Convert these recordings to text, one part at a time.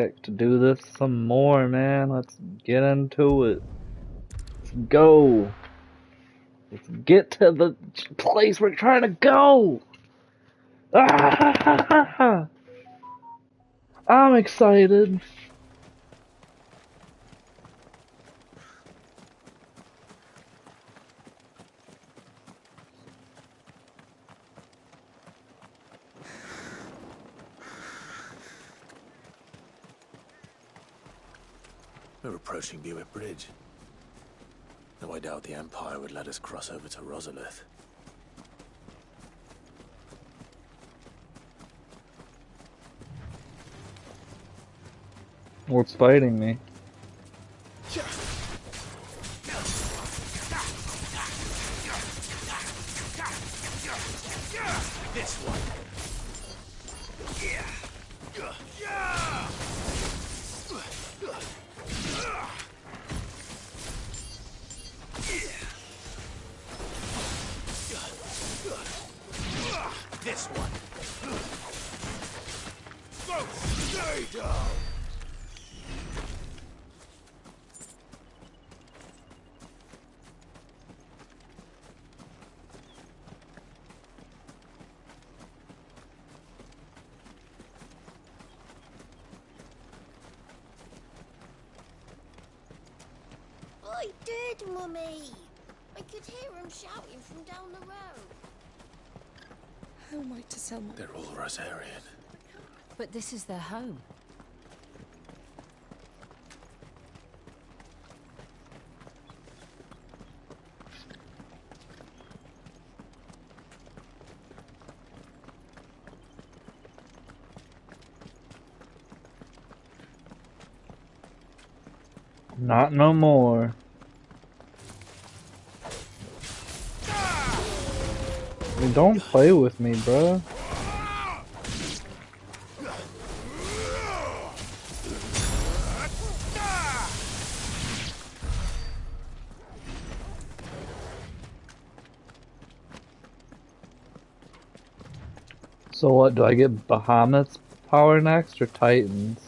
back to do this some more, man. Let's get into it. Let's go. Let's get to the place we're trying to go. Ah, I'm excited. We're approaching Buick Bridge. Though I doubt the Empire would let us cross over to Rosalith. What's fighting me? This one. This one. Stay down. I did, Mummy. I could hear him shouting from down the road. How am I to sell my... They're all Rosarian. But this is their home. Not no more. Don't play with me, bruh. So what, do I get Bahamut's power next or Titan's?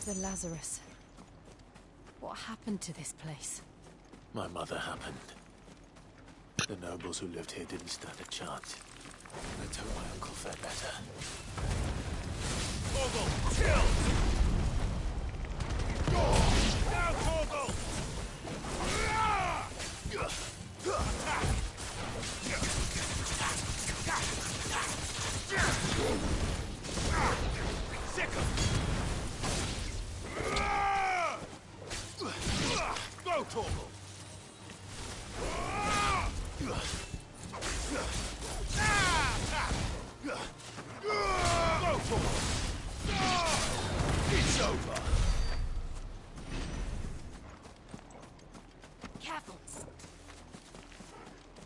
The Lazarus. What happened to this place? My mother happened. The nobles who lived here didn't stand a chance. I told my uncle fare better. Torgal, kill! Now, Torgal! Sick of... Go, Torgal! Go, Torgal! It's over! Careful.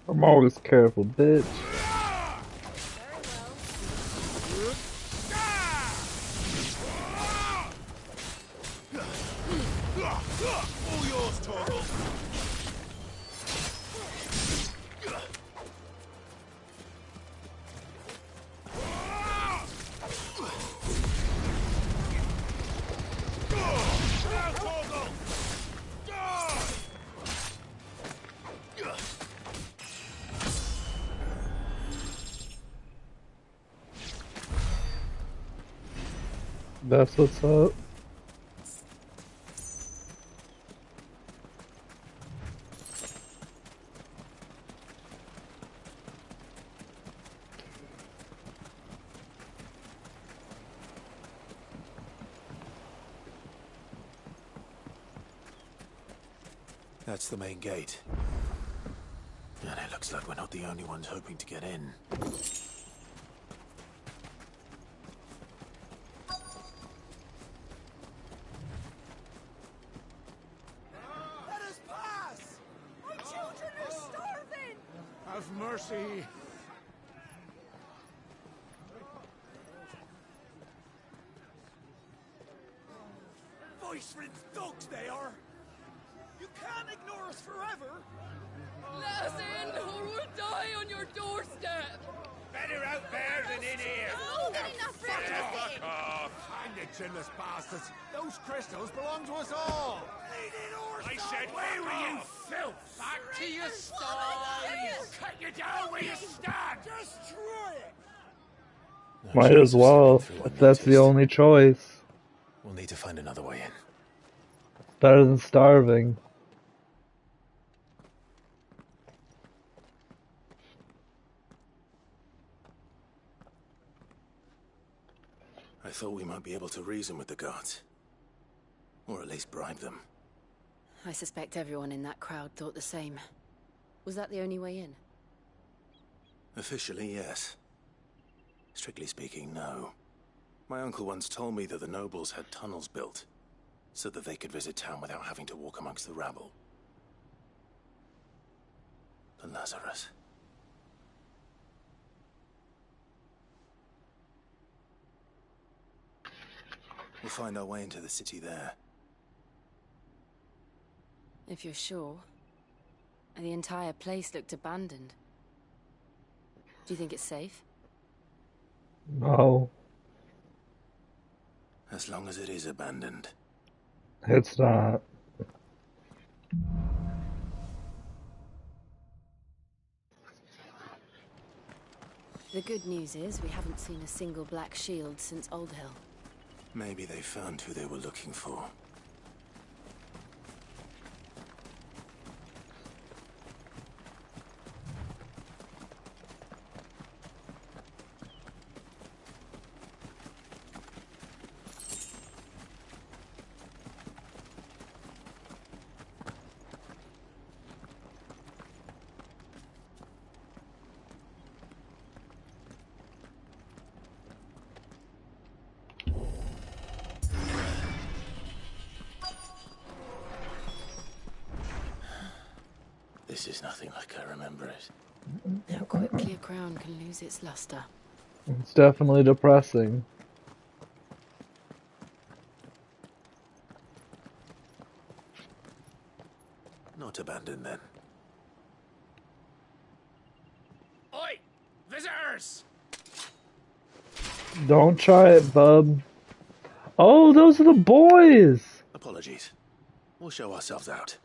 I'm always careful, bitch. All yours, Torgal! That's what's up. That's the main gate. And it looks like we're not the only ones hoping to get in. mercy! Voice-rinsed dogs they are! You can't ignore us forever! Let us in, or we'll die on your doorstep! Better out there than in here! More than enough for everything! Hang the chinless bastards! Those crystals belong to us all! I said, where were you, filth? Back to your sties! Cut you down where you stand! Destroy it! No Might chance as of well, slipping through if that's the unnoticed. only choice. We'll need to find another way in. Better than starving. I thought we might be able to reason with the guards. Or at least bribe them. I suspect everyone in that crowd thought the same. Was that the only way in? Officially, yes. Strictly speaking, no. My uncle once told me that the nobles had tunnels built, so that they could visit town without having to walk amongst the rabble. But Lazarus... We'll find our way into the city there. If you're sure. The entire place looked abandoned. Do you think it's safe? No, As long as it is abandoned. it's not. The good news is we haven't seen a single black shield since Old Hill. Maybe they found who they were looking for. This is nothing like I remember it. How quickly a crown can lose its luster. It's definitely depressing. Not abandoned then. Oi! Visitors! Don't try it, bub. Oh, those are the boys! Apologies. We'll show ourselves out.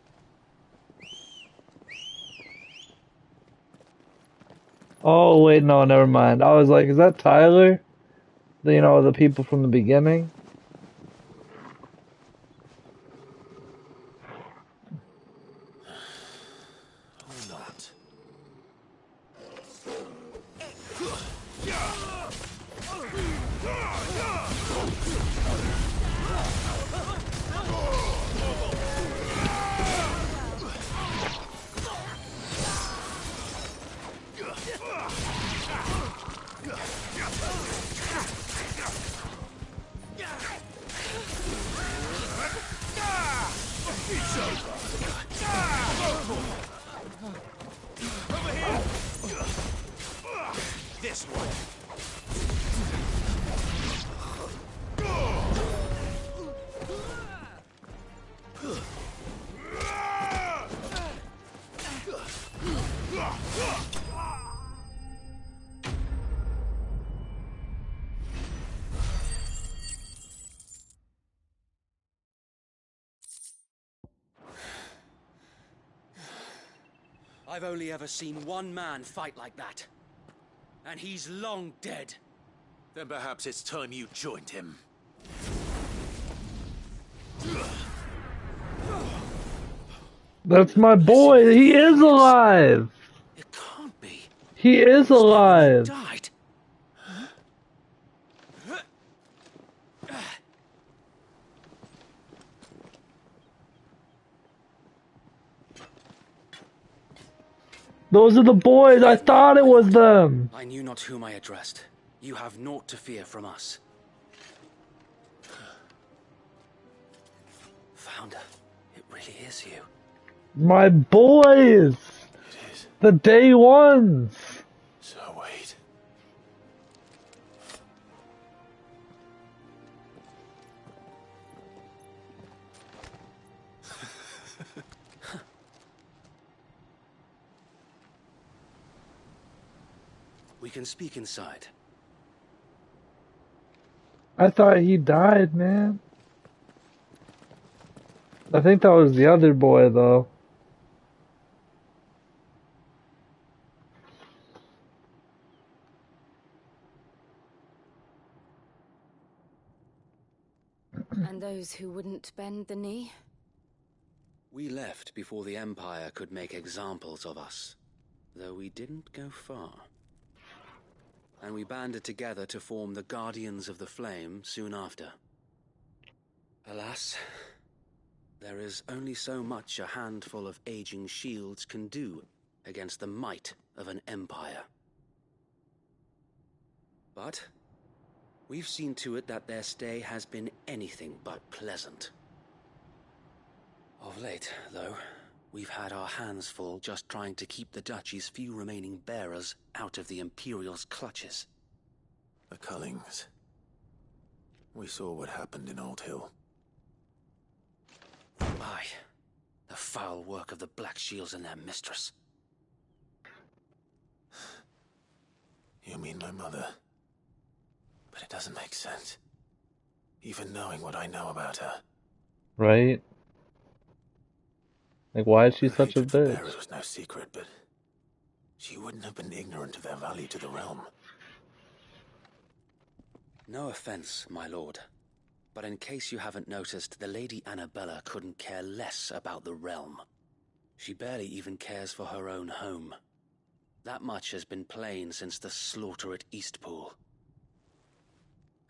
Oh, wait, no, never mind. I was like, is that Tyler? You know, the people from the beginning? Or not. This one. I've only ever seen one man fight like that. And he's long dead. Then perhaps it's time you joined him. That's my boy! He is alive! It can't be. He is alive! Died. Those are the boys! I thought it was them! I knew not whom I addressed. You have naught to fear from us. Founder, it really is you. My boys! It is. The day ones! We can speak inside. I thought he died, man. I think that was the other boy, though. And those who wouldn't bend the knee? We left before the Empire could make examples of us, though we didn't go far. And we banded together to form the Guardians of the Flame soon after. Alas, there is only so much a handful of aging shields can do against the might of an empire. But we've seen to it that their stay has been anything but pleasant. Of late, though, we've had our hands full just trying to keep the Duchy's few remaining bearers out of the Imperial's clutches. The Cullings. We saw what happened in Old Hill. Aye, the foul work of the Black Shields and their mistress. You mean my mother? But it doesn't make sense. Even knowing what I know about her. Right? Like, why is she Her such a hatred for bitch? bearers was no secret, but she wouldn't have been ignorant of their value to the realm. No offense, my lord, but in case you haven't noticed, the Lady Annabella couldn't care less about the realm. She barely even cares for her own home. That much has been plain since the slaughter at Eastpool.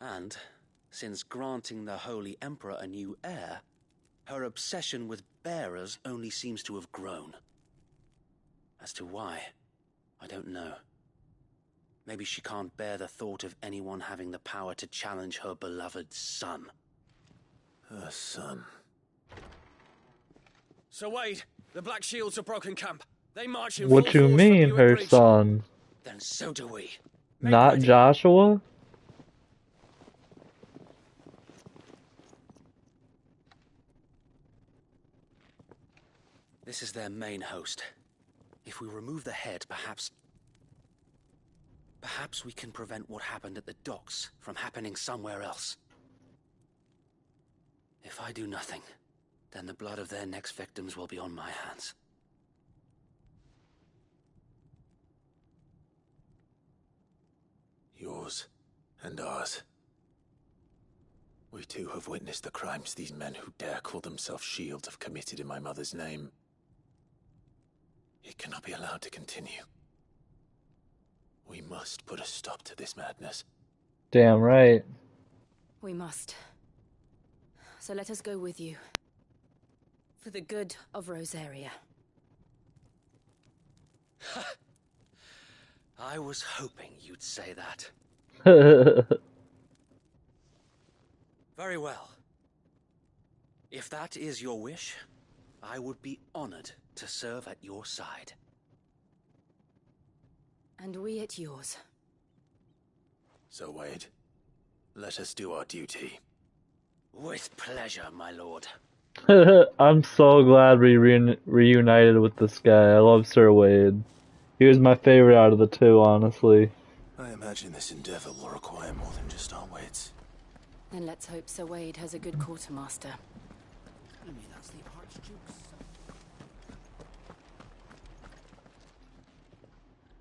And, since granting the Holy Emperor a new heir, her obsession with bearers only seems to have grown. As to why, I don't know. Maybe she can't bear the thought of anyone having the power to challenge her beloved son. Her son. Sir Wade, the Black Shields have broken camp. They march in What full you force mean, for Buick her Bridge. son? Then so do we. Make Not ready. Joshua? This is their main host. If we remove the head, perhaps we can prevent what happened at the docks from happening somewhere else. If I do nothing, then the blood of their next victims will be on my hands. Yours and ours. We too have witnessed the crimes these men who dare call themselves shields have committed in my mother's name. It cannot be allowed to continue. We must put a stop to this madness. Damn right. We must. So let us go with you. For the good of Rosaria. I was hoping you'd say that. Very well. If that is your wish, I would be honored to serve at your side. And we at yours. So, Wade, let us do our duty. With pleasure, my lord. I'm so glad we reunited with this guy. I love Sir Wade. He was my favorite out of the two, honestly. I imagine this endeavor will require more than just our wits. Then let's hope Sir Wade has a good quartermaster.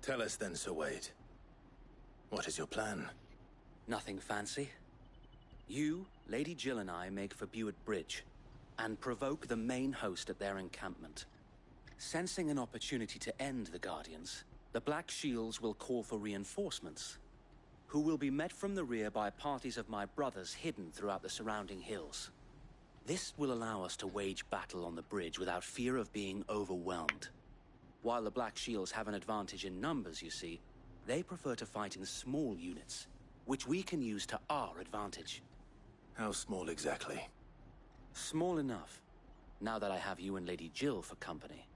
Tell us then, Sir Wade. What is your plan? Nothing fancy. You, Lady Jill and I make for Buick Bridge, and provoke the main host at their encampment. Sensing an opportunity to end the Guardians, the Black Shields will call for reinforcements, who will be met from the rear by parties of my brothers hidden throughout the surrounding hills. This will allow us to wage battle on the bridge without fear of being overwhelmed. While the Black Shields have an advantage in numbers, you see, they prefer to fight in small units, which we can use to our advantage. How small exactly? Small enough, now that I have you and Lady Jill for company.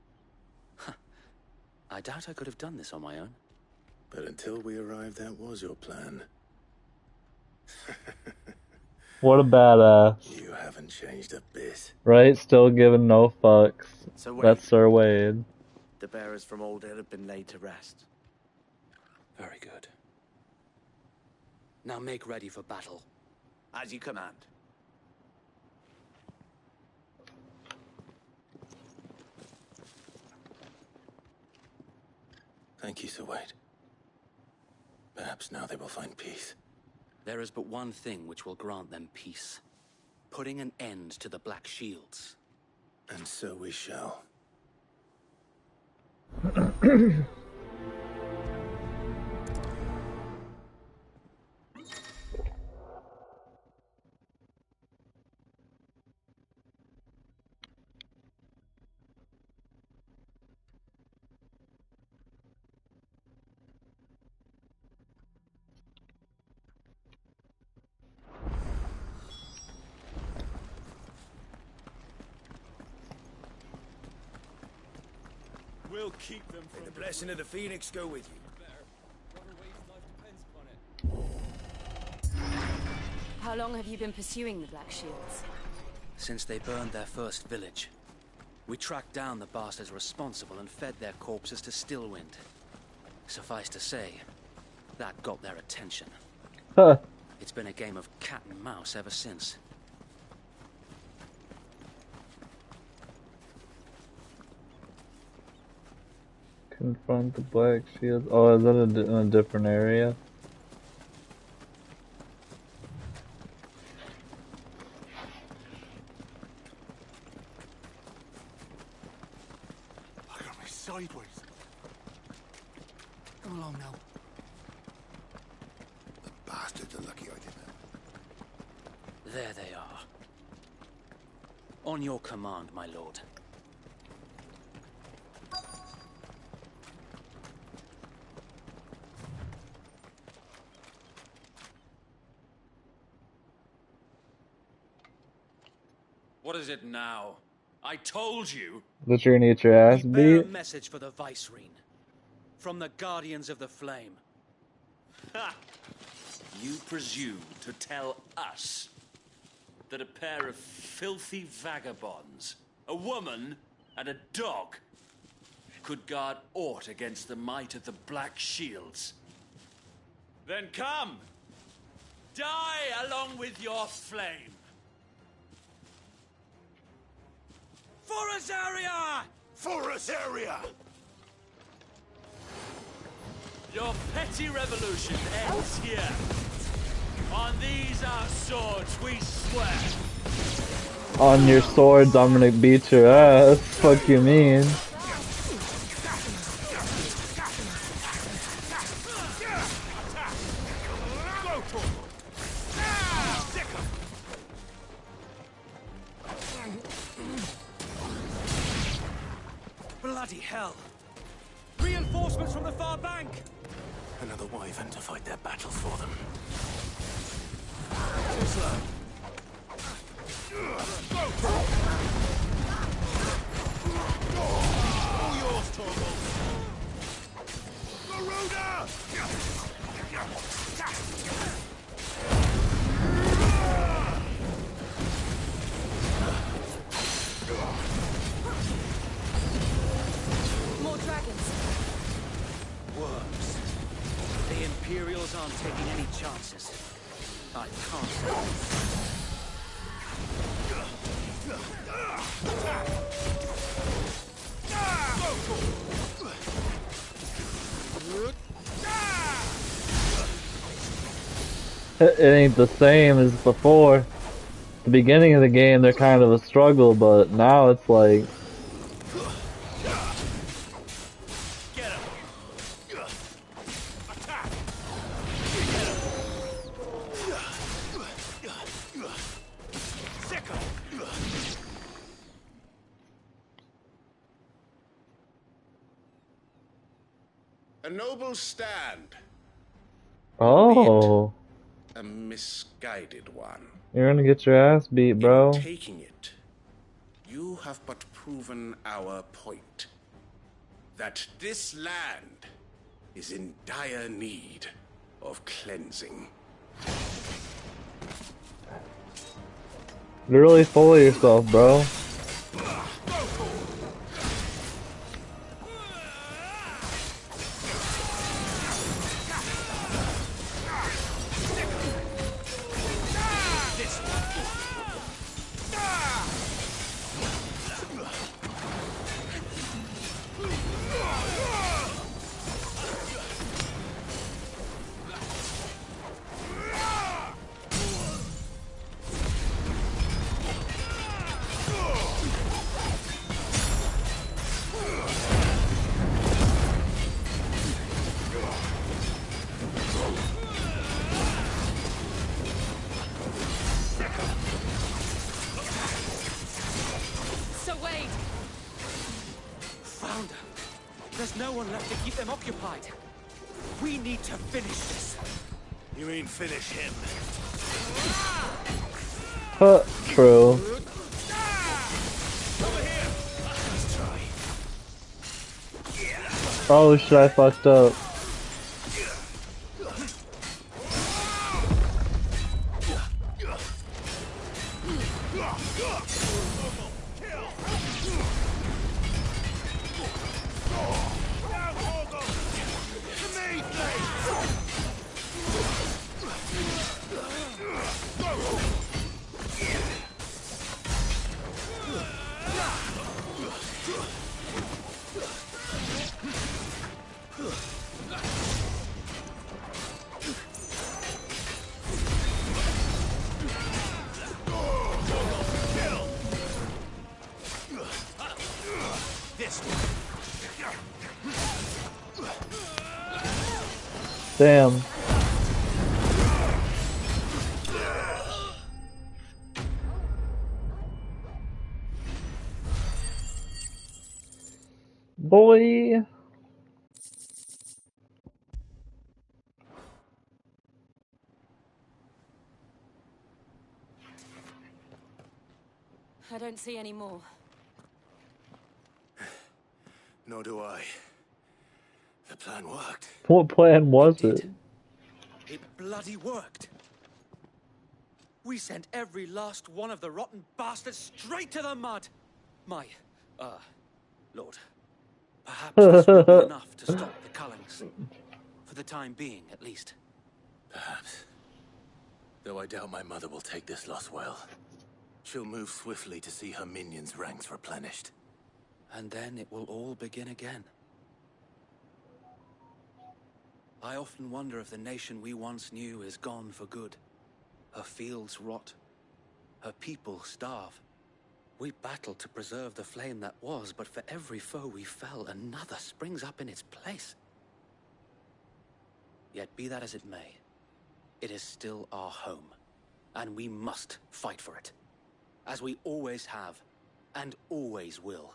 I doubt I could have done this on my own. But until we arrived, that was your plan. What a badass. You haven't changed a bit. Right? Still giving no fucks. So That's Sir Wade. the bearers from Old Ed have been laid to rest. Very good. Now make ready for battle. As you command. Thank you, Sir Wade. Perhaps now they will find peace. There is but one thing which will grant them peace. Putting an end to the Black Shields. And so we shall. We'll keep them from May the blessing of the Phoenix go with you. How long have you been pursuing the Black Shields? Since they burned their first village. We tracked down the bastards responsible and fed their corpses to Stillwind. Suffice to say, that got their attention. Huh. It's been a game of cat and mouse ever since. Confront the Black Shield. Oh, is that in a different area? I got me sideways. Come along now. The bastards are lucky I did that. There they are. On your command, my lord. What is it now? I told you. That you're gonna get your ass We bear a beat? message for the Vicereine. From the Guardians of the Flame. Ha! You presume to tell us that a pair of filthy vagabonds, a woman and a dog, could guard aught against the might of the Black Shields? Then come! Die along with your flame! For Azaria! For Azaria! Your petty revolution ends here. On these our swords we swear. On your swords, I'm gonna beat your ass. Fuck you mean? Bloody hell! Reinforcements from the far bank! Another wyvern to fight their battles for them. All yours, Torvald! Garuda! More dragons. Worms. The Imperials aren't taking any chances. I can't say. It ain't the same as before. The beginning of the game, they're kind of a struggle, but now it's like... Get him! Attack! Sickle! A noble stand. Oh, A misguided one. you're gonna get your ass beat, bro. In taking it, you have but proven our point. That this land is in dire need of cleansing. You're really full of yourself, bro. So Wade, Founder, there's no one left to keep them occupied. We need to finish this. You mean finish him? True. Oh shit, I fucked up. Damn. Boy. I don't see any more. Nor do I. The plan worked. What plan was it? It bloody worked. We sent every last one of the rotten bastards straight to the mud. My, Lord. Perhaps this will be enough to stop the Cullings. For the time being, at least. Perhaps. Though I doubt my mother will take this loss well. She'll move swiftly to see her minions' ranks replenished. And then it will all begin again. I often wonder if the nation we once knew is gone for good. Her fields rot. Her people starve. We battled to preserve the flame that was, but for every foe we fell, another springs up in its place. Yet be that as it may, it is still our home, and we must fight for it. As we always have, and always will.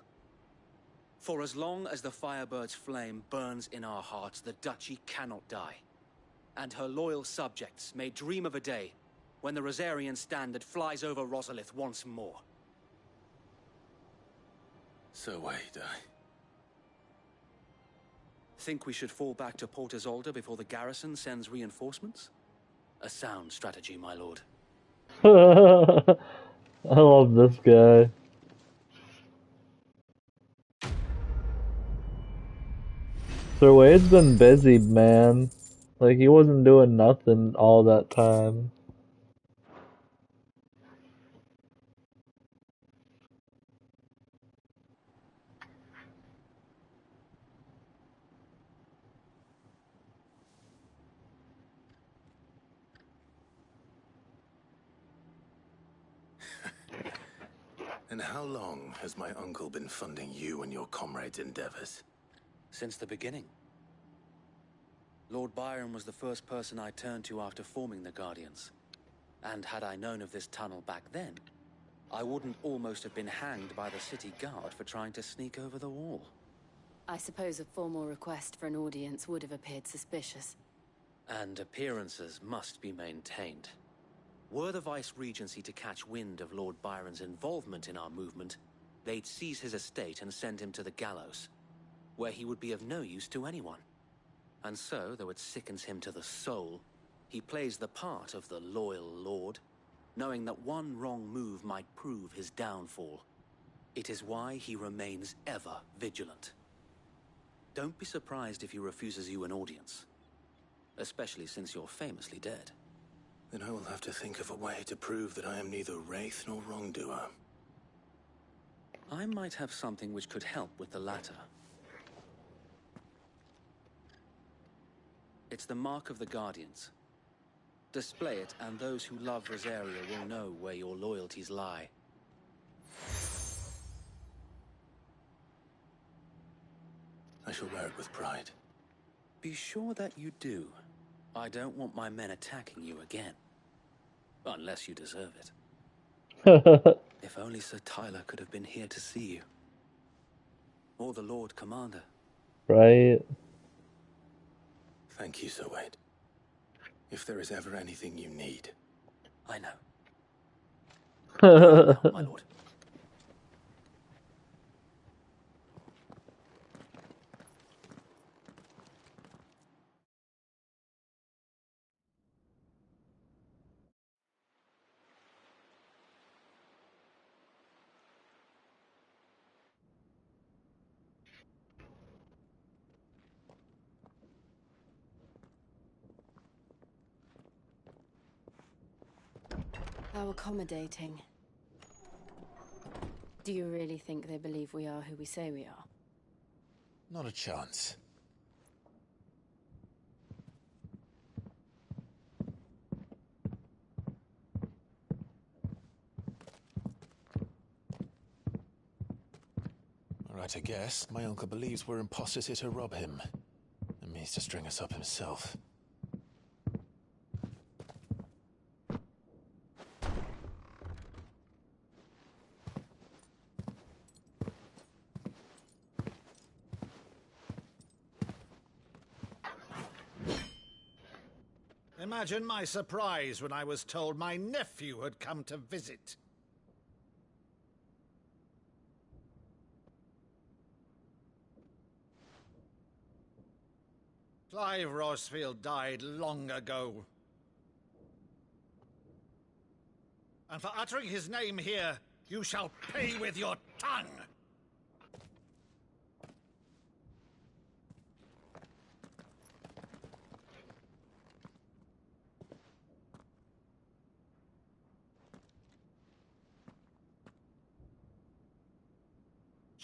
For as long as the Firebird's flame burns in our hearts, the Duchy cannot die. And her loyal subjects may dream of a day when the Rosarian standard flies over Rosalith once more. So wait, Think we should fall back to Port Isolde before the garrison sends reinforcements? A sound strategy, my lord. I love this guy. Sir Wade's been busy, man. Like, he wasn't doing nothing all that time. And how long has my uncle been funding you and your comrades' endeavors? Since the beginning. Lord Byron was the first person I turned to after forming the Guardians. And had I known of this tunnel back then, I wouldn't almost have been hanged by the city guard for trying to sneak over the wall. I suppose a formal request for an audience would have appeared suspicious. And appearances must be maintained. Were the Vice-Regency to catch wind of Lord Byron's involvement in our movement, they'd seize his estate and send him to the gallows, where he would be of no use to anyone. And so, though it sickens him to the soul, he plays the part of the loyal lord, knowing that one wrong move might prove his downfall. It is why he remains ever vigilant. Don't be surprised if he refuses you an audience, especially since you're famously dead. Then I will have to think of a way to prove that I am neither wraith nor wrongdoer. I might have something which could help with the latter. It's the mark of the Guardians. Display it, and those who love Rosaria will know where your loyalties lie. I shall wear it with pride. Be sure that you do. I don't want my men attacking you again. Unless you deserve it. If only Sir Tyler could have been here to see you. Or the Lord Commander. Right. Thank you, Sir Wade. If there is ever anything you need. I know. Now, my lord. How accommodating. Do you really think they believe we are who we say we are? Not a chance. Right, I guess. My uncle believes we're imposters here to rob him. And means to string us up himself. Imagine my surprise when I was told my nephew had come to visit. Clive Rosfield died long ago. And for uttering his name here, you shall pay with your tongue!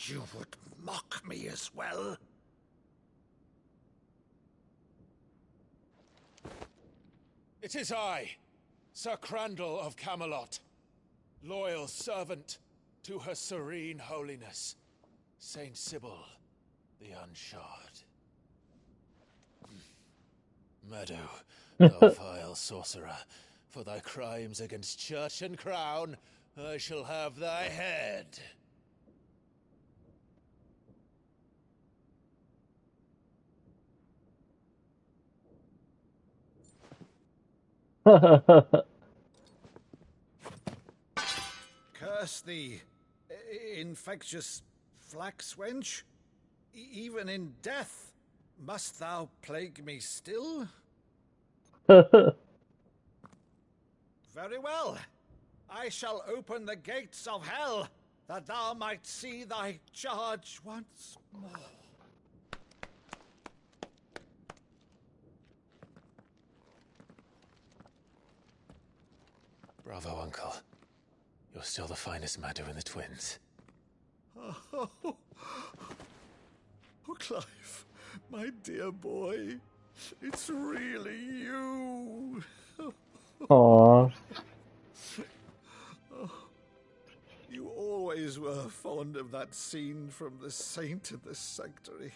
You would mock me as well? It is I, Sir Crandall of Camelot, loyal servant to Her Serene Holiness, Saint Sybil the Unshod. Meadow, thou vile sorcerer, for thy crimes against church and crown, I shall have thy head. Curse thee, infectious flax wench. Even in death, must thou plague me still? Very well. I shall open the gates of hell, that thou might see thy charge once more. Bravo, Uncle. You're still the finest Maddu in the twins. Oh, Clive, my dear boy, it's really you. Aww. You always were fond of that scene from The Saint in the Sanctuary.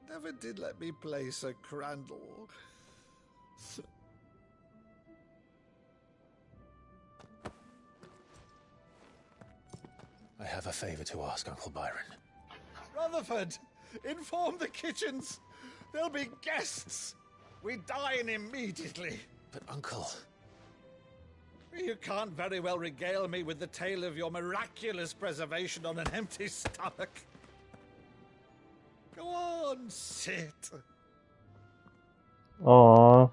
Never did let me play Sir Crandall. I have a favor to ask, Uncle Byron. Rutherford, inform the kitchens. There'll be guests. We dine immediately. But, Uncle... You can't very well regale me with the tale of your miraculous preservation on an empty stomach. Go on, sit. Aww.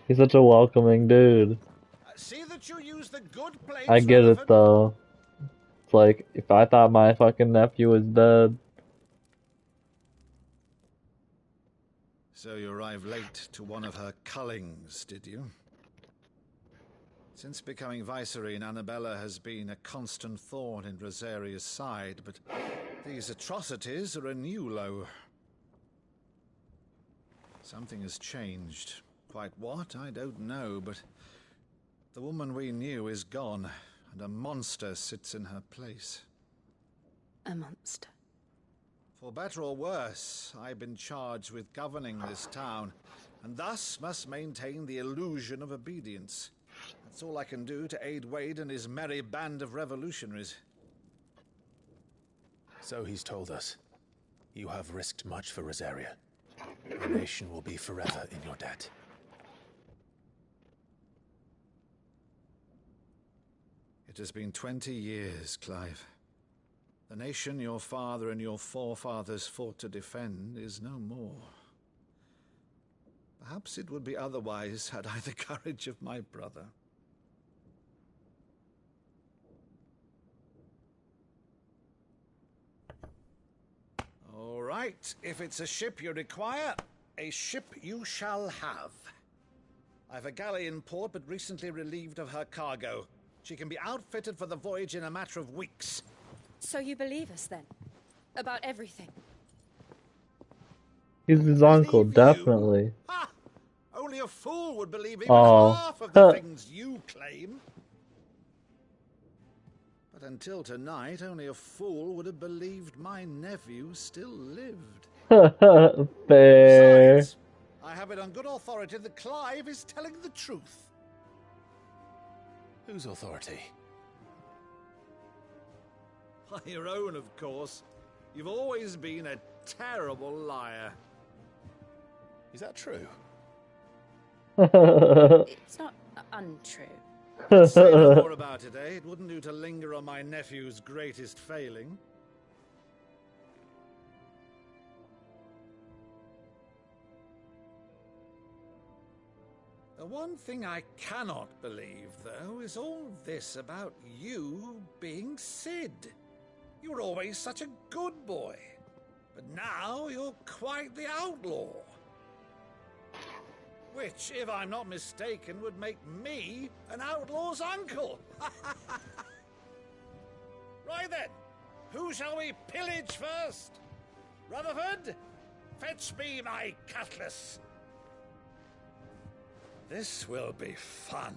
He's such a welcoming dude. See that you use the good plates, I get it Rutherford. though. It's like, if I thought my fucking nephew was dead. So you arrived late to one of her cullings, did you? Since becoming Vicereine, Annabella has been a constant thorn in Rosaria's side, but these atrocities are a new low. Something has changed. Quite what, I don't know, but the woman we knew is gone, and a monster sits in her place. A monster. For better or worse, I've been charged with governing this town, and thus must maintain the illusion of obedience. That's all I can do to aid Wade and his merry band of revolutionaries. So he's told us. You have risked much for Rosaria. The nation will be forever in your debt. It has been 20 years, Clive. The nation your father and your forefathers fought to defend is no more. Perhaps it would be otherwise had I the courage of my brother. All right, if it's a ship you require, a ship you shall have. I've a galley in port, but recently relieved of her cargo. She can be outfitted for the voyage in a matter of weeks. So you believe us then? About everything? He's his uncle, definitely. Ha! Only a fool would believe even Oh. half of the things you claim. But until tonight, only a fool would have believed my nephew still lived. Fair. Besides, I have it on good authority that Clive is telling the truth. Whose authority? By your own, of course. You've always been a terrible liar. Is that true? It's not untrue. Let's say no more about it, eh? It wouldn't do to linger on my nephew's greatest failing. The one thing I cannot believe, though, is all this about you being Sid. You were always such a good boy, but now you're quite the outlaw. Which, if I'm not mistaken, would make me an outlaw's uncle. Right then, who shall we pillage first? Rutherford, fetch me my cutlass. This will be fun.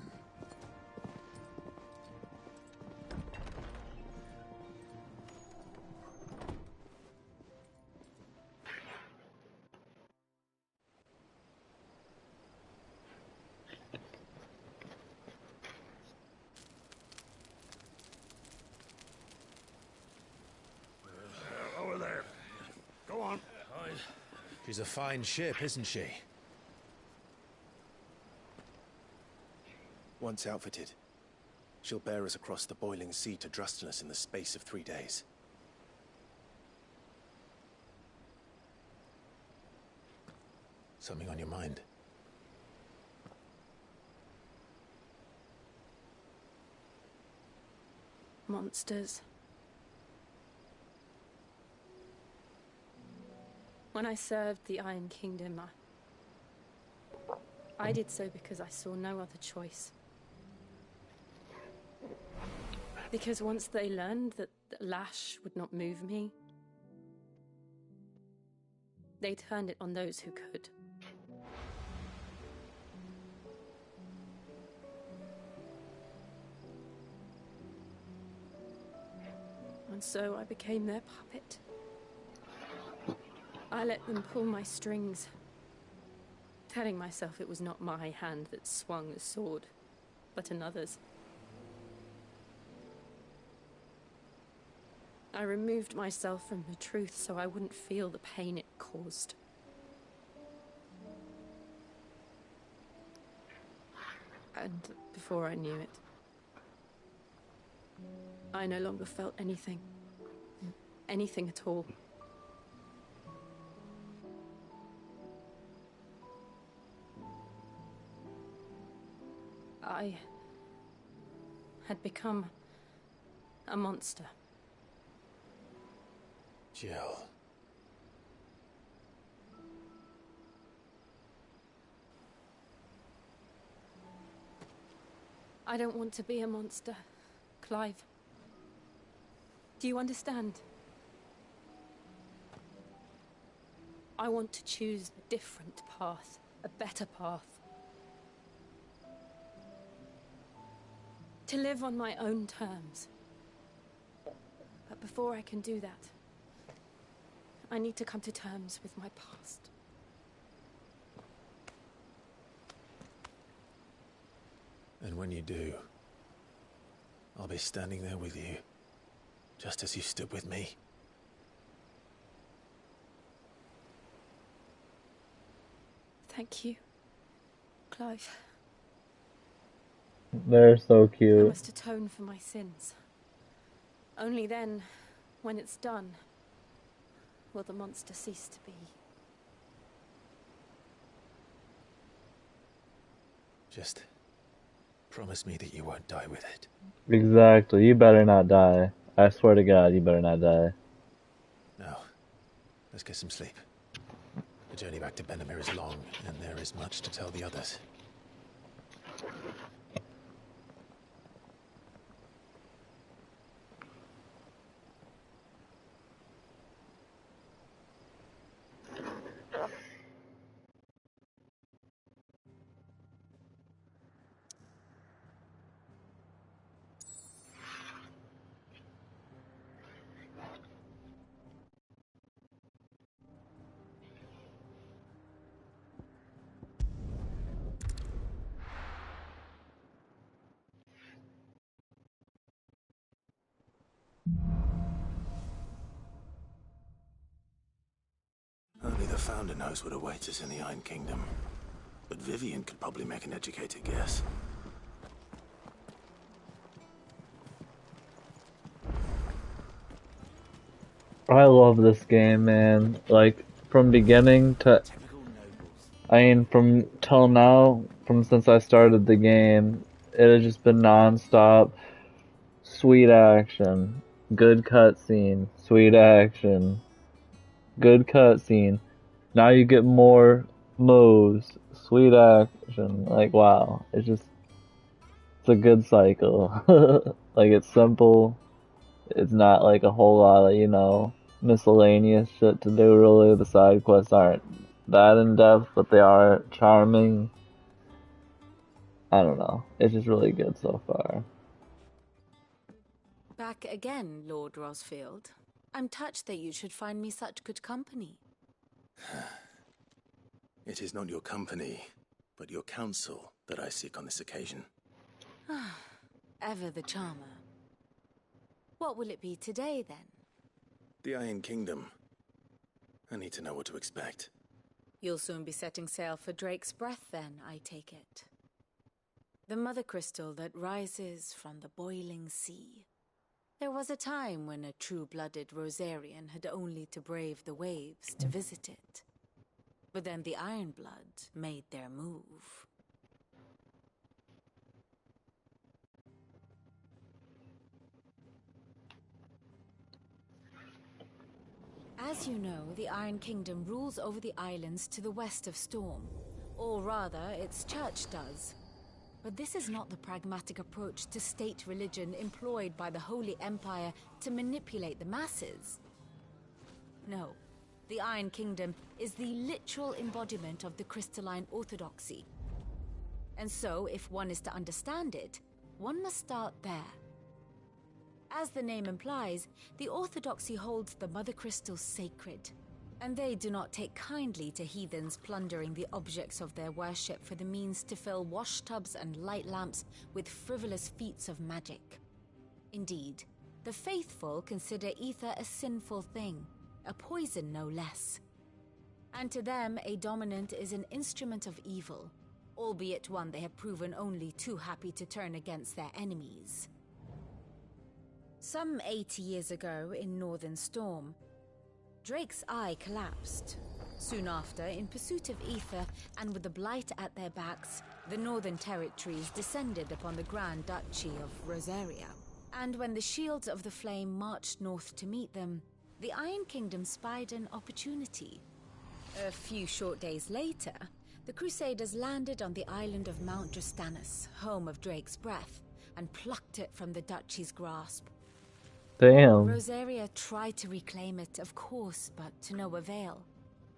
Over there. Go on. She's a fine ship, isn't she? Once outfitted, she'll bear us across the boiling sea to Drustinus in the space of 3 days. Something on your mind? Monsters. When I served the Iron Kingdom, I did so because I saw no other choice. Because once they learned that the lash would not move me, they turned it on those who could. And so I became their puppet. I let them pull my strings, telling myself it was not my hand that swung the sword, but another's. I removed myself from the truth so I wouldn't feel the pain it caused. And before I knew it, I no longer felt anything. Anything at all. had become a monster. Jill. I don't want to be a monster, Clive. Do you understand? I want to choose a different path, a better path. To live on my own terms. But before I can do that, I need to come to terms with my past. And when you do, I'll be standing there with you, just as you stood with me. Thank you, Clive. They're so I cute. must atone for my sins. Only then, when it's done, will the monster cease to be. Just promise me that you won't die with it. Exactly. You better not die. I swear to God, you better not die. Now, let's get some sleep. The journey back to Benamir is long, and there is much to tell the others. Only the Founder knows what awaits us in the Iron Kingdom. But Vivian could probably make an educated guess. I love this game, man. Like, from beginning to... I mean, from till now, from since I started the game, it has just been non-stop. Sweet action. Good cutscene. Sweet action. Good cutscene. Now you get more moves. Sweet action. Like, wow. It's just... It's a good cycle. Like, it's simple. It's not like a whole lot of, you know, miscellaneous shit to do, really. The side quests aren't that in-depth, but they are charming. I don't know. It's just really good so far. Back again, Lord Rosfield. I'm touched that you should find me such good company. It is not your company, but your counsel that I seek on this occasion. Ever the charmer. What will it be today, then? The Iron Kingdom. I need to know what to expect. You'll soon be setting sail for Drake's Breath, then, I take it. The mother crystal that rises from the boiling sea. There was a time when a true-blooded Rosarian had only to brave the waves to visit it. But then the Ironblood made their move. As you know, the Iron Kingdom rules over the islands to the west of Storm. Or rather, its church does. But this is not the pragmatic approach to state religion employed by the Holy Empire to manipulate the masses. No, the Iron Kingdom is the literal embodiment of the crystalline orthodoxy. And so, if one is to understand it, one must start there. As the name implies, the orthodoxy holds the Mother Crystals sacred. And they do not take kindly to heathens plundering the objects of their worship for the means to fill washtubs and light lamps with frivolous feats of magic. Indeed, the faithful consider ether a sinful thing, a poison no less. And to them, a dominant is an instrument of evil, albeit one they have proven only too happy to turn against their enemies. Some 80 years ago in Northern Storm, Drake's eye collapsed. Soon after, in pursuit of ether and with the blight at their backs, The Northern Territories descended upon the Grand Duchy of Rosaria, and when the Shields of the Flame marched north to meet them, the Iron Kingdom spied an opportunity. A few short days later, the Crusaders landed on the island of Mount Drustanus, home of Drake's Breath, and plucked it from the duchy's grasp. Damn. Rosaria tried to reclaim it, of course, but to no avail.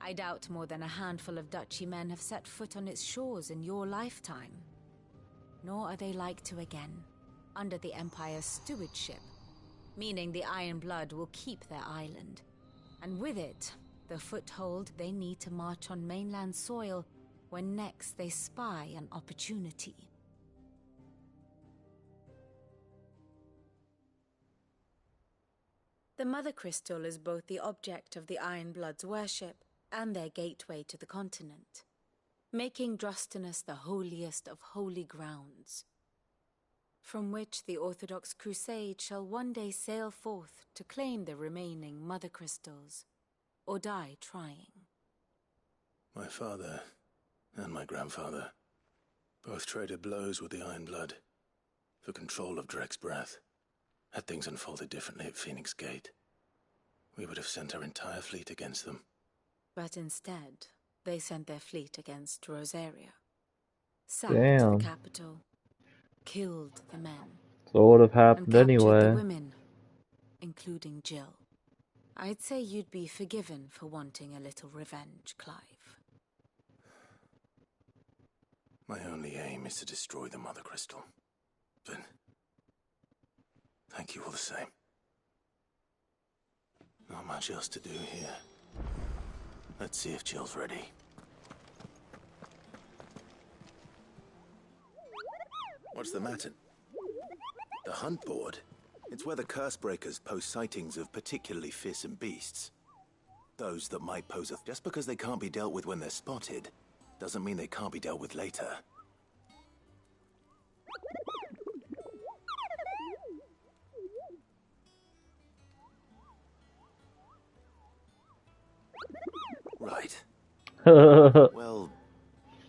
I doubt more than a handful of duchy men have set foot on its shores in your lifetime. Nor are they like to again, under the Empire's stewardship, meaning the Iron Blood will keep their island, and with it, the foothold they need to march on mainland soil when next they spy an opportunity. The Mother Crystal is both the object of the Iron Blood's worship and their gateway to the continent, making Drustanus the holiest of holy grounds, from which the Orthodox Crusade shall one day sail forth to claim the remaining Mother Crystals, or die trying. My father and my grandfather both traded blows with the Iron Blood for control of Drake's Breath. Had things unfolded differently at Phoenix Gate, we would have sent our entire fleet against them. But instead, they sent their fleet against Rosaria, sacked Damn. the capital, killed the men, So what would have and happened captured the anyway? women, including Jill. I'd say you'd be forgiven for wanting a little revenge, Clive. My only aim is to destroy the Mother Crystal. But thank you all the same. Not much else to do here. Let's see if Jill's ready. What's the matter? The hunt board? It's where the Cursebreakers post sightings of particularly fearsome beasts. Those that might pose a... Just because they can't be dealt with when they're spotted, doesn't mean they can't be dealt with later. Right. Well,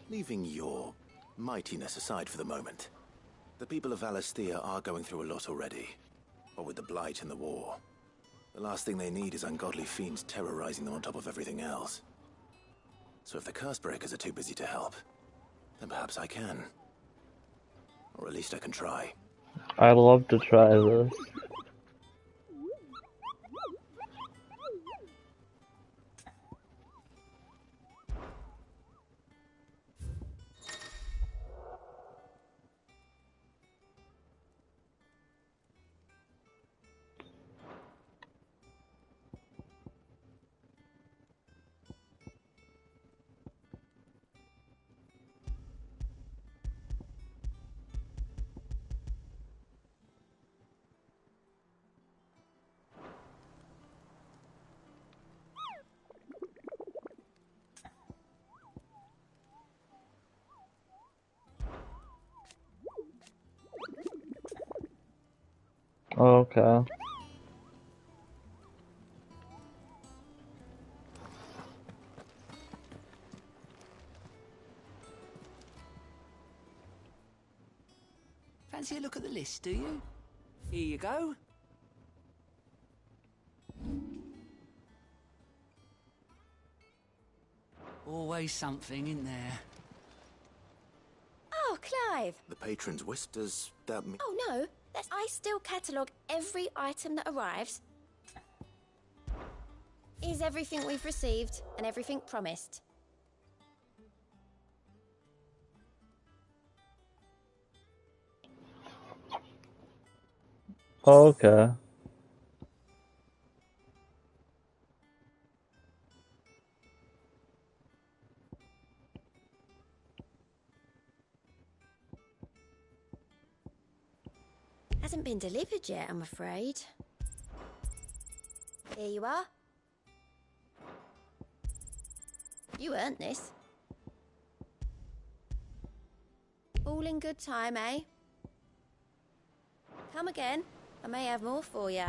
leaving your mightiness aside for the moment, the people of Valisthea are going through a lot already. What with the Blight and the war. The last thing they need is ungodly fiends terrorizing them on top of everything else. So if the Cursebreakers are too busy to help, then perhaps I can. Or at least I can try. I'd love to try this. Okay. Fancy a look at the list, do you? Here you go. Always something in there. Oh, Clive! The patron's whisk, does that mean... Oh, no. I still catalogue every item that arrives. Is everything we've received and everything promised? Okay. Hasn't been delivered yet, I'm afraid. Here you are. You earned this. All in good time, eh? Come again. I may have more for you.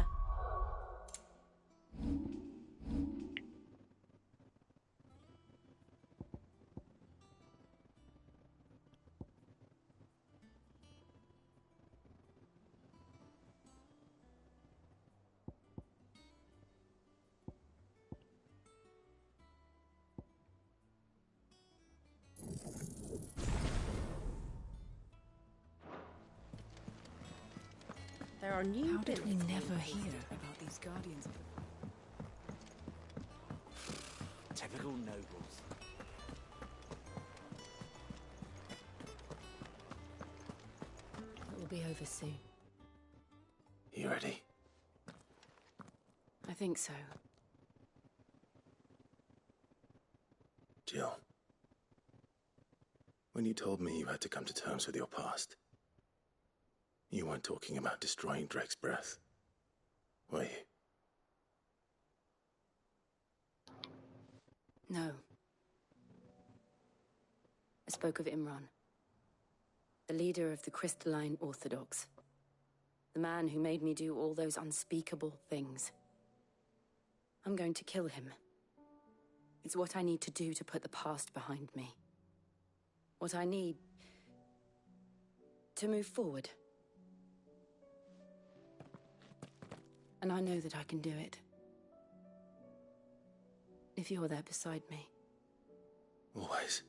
There are new How did we buildings never being hear constructed. about these guardians of the... Typical nobles. It will be over soon. You ready? I think so. Jill, when you told me you had to come to terms with your past, you weren't talking about destroying Drake's breath, were you? No. I spoke of Imran, the leader of the Crystalline Orthodox. The man who made me do all those unspeakable things. I'm going to kill him. It's what I need to do to put the past behind me. What I need to move forward. And I know that I can do it. If you're there beside me. Always.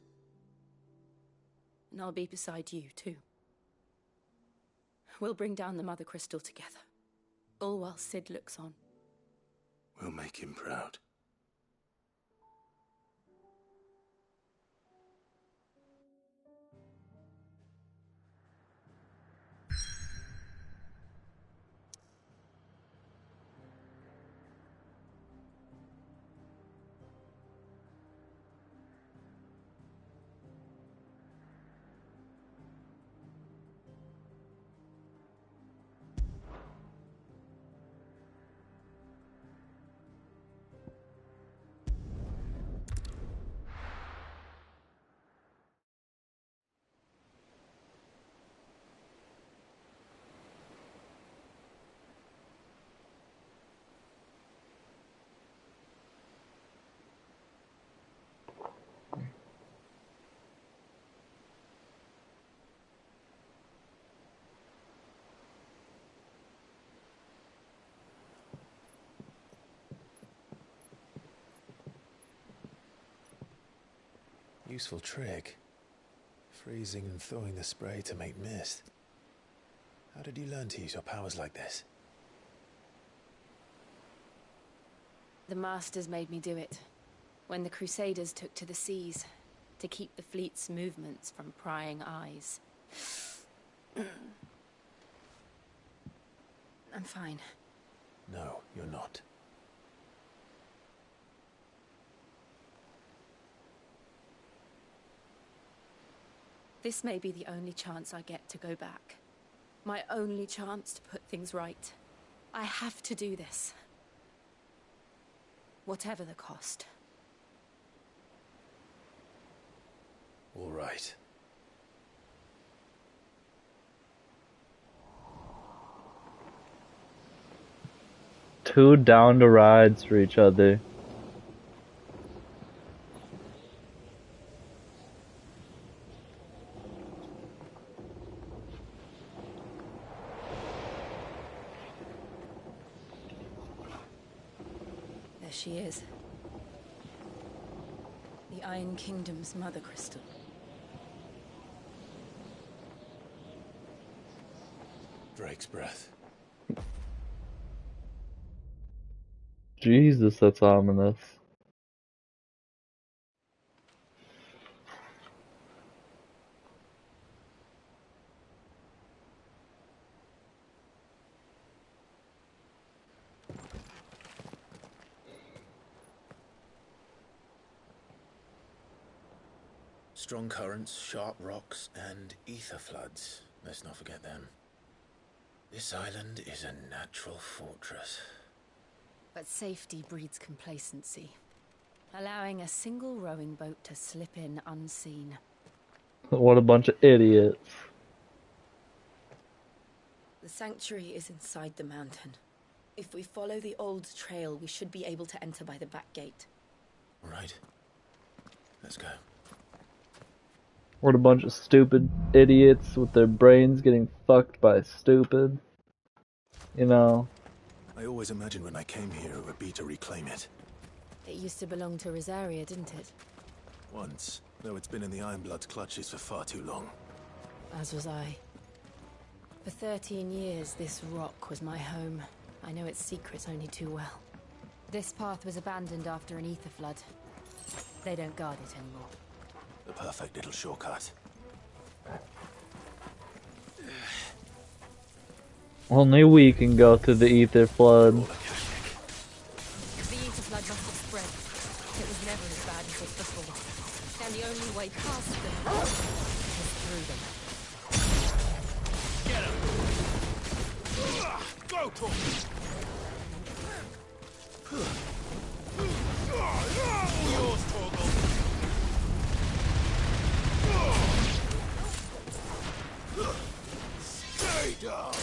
And I'll be beside you, too. We'll bring down the Mother Crystal together. All while Sid looks on. We'll make him proud. Useful trick. Freezing and thawing the spray to make mist. How did you learn to use your powers like this? The Masters made me do it. When the Crusaders took to the seas, to keep the fleet's movements from prying eyes. I'm fine. No, you're not. This may be the only chance I get to go back. My only chance to put things right. I have to do this. Whatever the cost. All right. Two down to rides for each other. There she is. The Iron Kingdom's Mother Crystal. Drake's breath. Jesus, that's ominous. Strong currents, sharp rocks, and ether floods. Let's not forget them. This island is a natural fortress. But safety breeds complacency. Allowing a single rowing boat to slip in unseen. What a bunch of idiots. The sanctuary is inside the mountain. If we follow the old trail, we should be able to enter by the back gate. All right. Let's go. What a bunch of stupid idiots with their brains getting fucked by stupid. You know. I always imagined when I came here it would be to reclaim it. It used to belong to Rosaria, didn't it? Once, though it's been in the Ironblood's clutches for far too long. As was I. For 13 years, this rock was my home. I know its secrets only too well. This path was abandoned after an ether flood. They don't guard it anymore. The perfect little shortcut. Only we can go through the ether flood. The ether flood must have spread. It was never as bad as it before. And the only way past them was through them. Get him! Go, Torgal! Yours, Torgal! Stay down!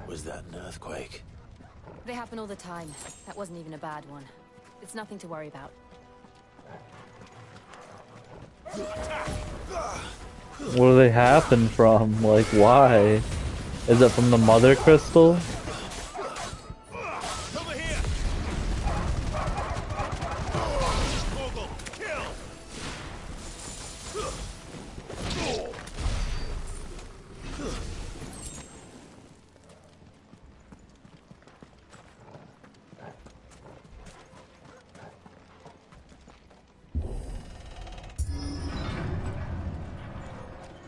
Was that an earthquake? They happen all the time. That wasn't even a bad one. It's nothing to worry about. Where do they happen from? Like, why? Is it from the mother crystal? Over here! Torgal, kill!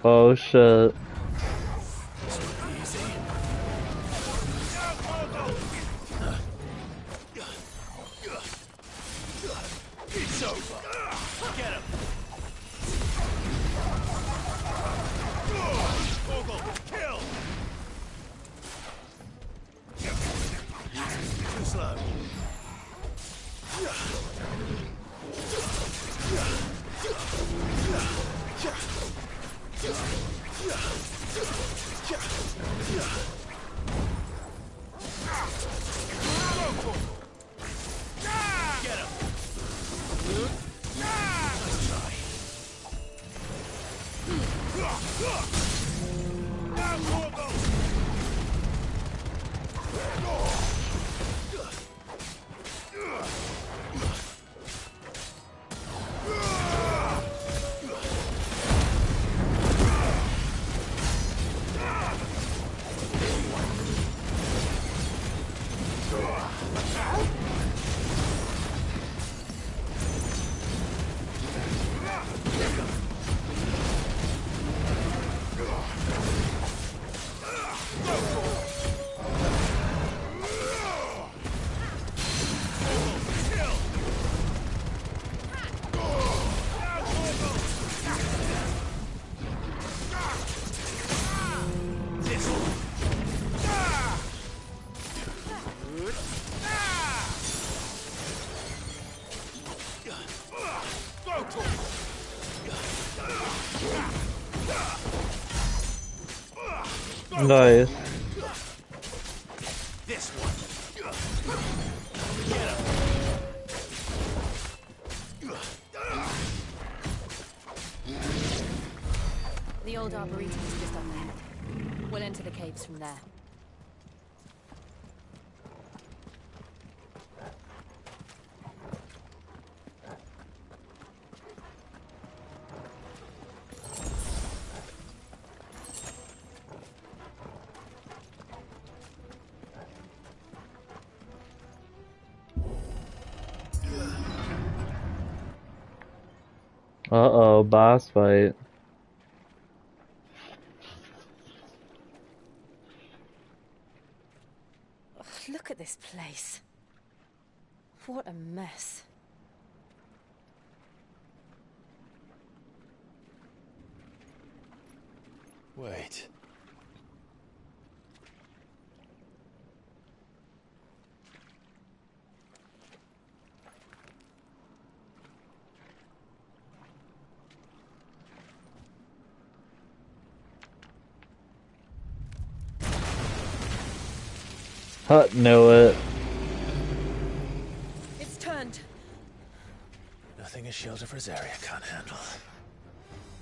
Oh shit. It's over. Get him. Torgal, kill. Too slow. Get him. Nice. This one. Get him. The old arboretum is just up ahead. We'll enter the caves from there. Uh-oh, boss fight. Ugh, look at this place. What a mess. Wait. Hut knew it. It's turned. Nothing has shield of Rosaria can't handle.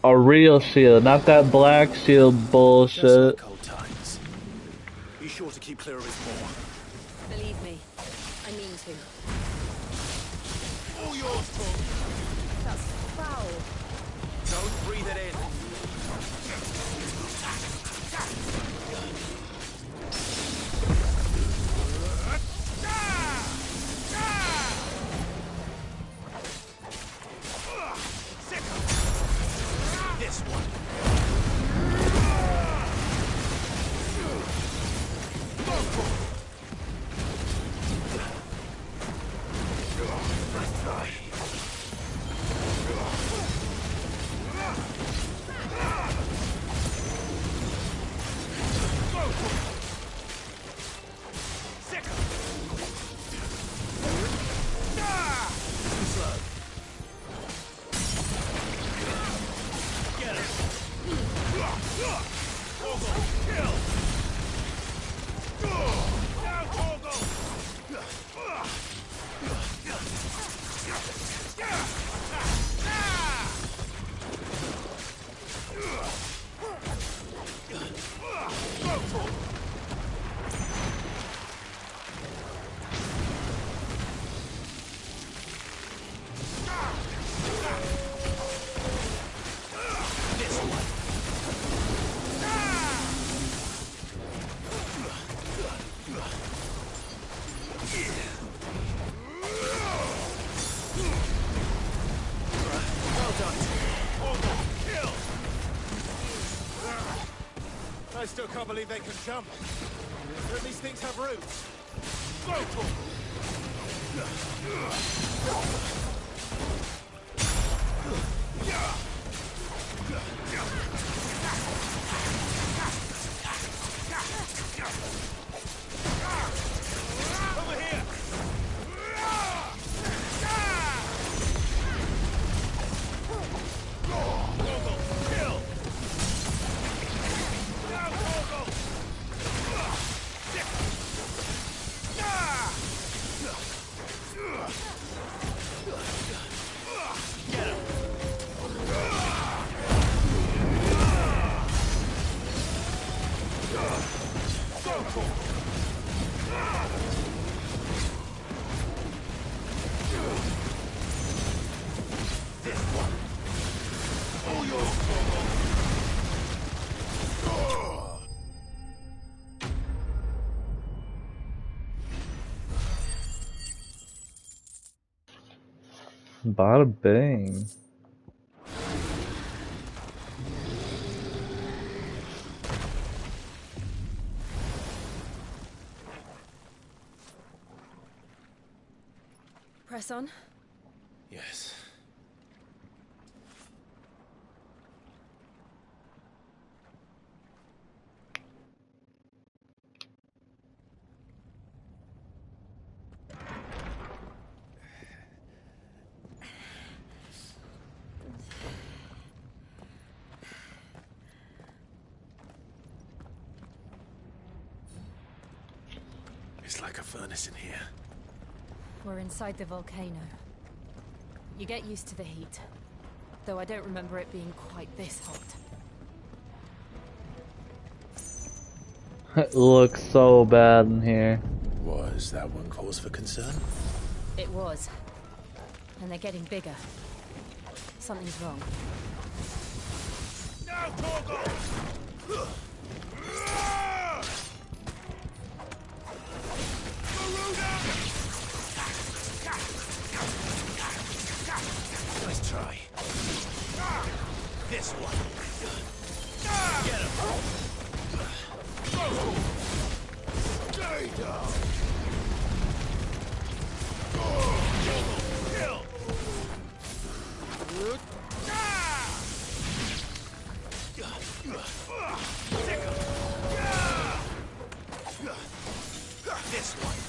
A real shield, not that black shield Just bullshit. like old times. Be sure to keep clear of his maw. Believe me, I mean to. All yours, Tom. That's foul. Don't breathe it in. This one. Nice try. I still can't believe they can jump. Don't these things have roots? Over here! Kill! Bada bing. Press on. Yes. It's like a furnace in here. We're inside the volcano. You get used to the heat, though I don't remember it being quite this hot. It looks so bad in here. Was that one cause for concern? It was. And they're getting bigger. Something's wrong. Now, Torgal! Nice try. This one. Get him. Stay down! Kill! This one.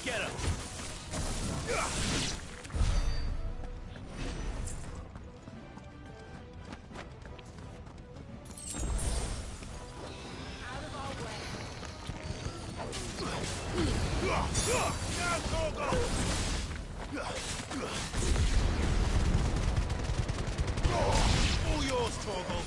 Get him. All yours, Torgal.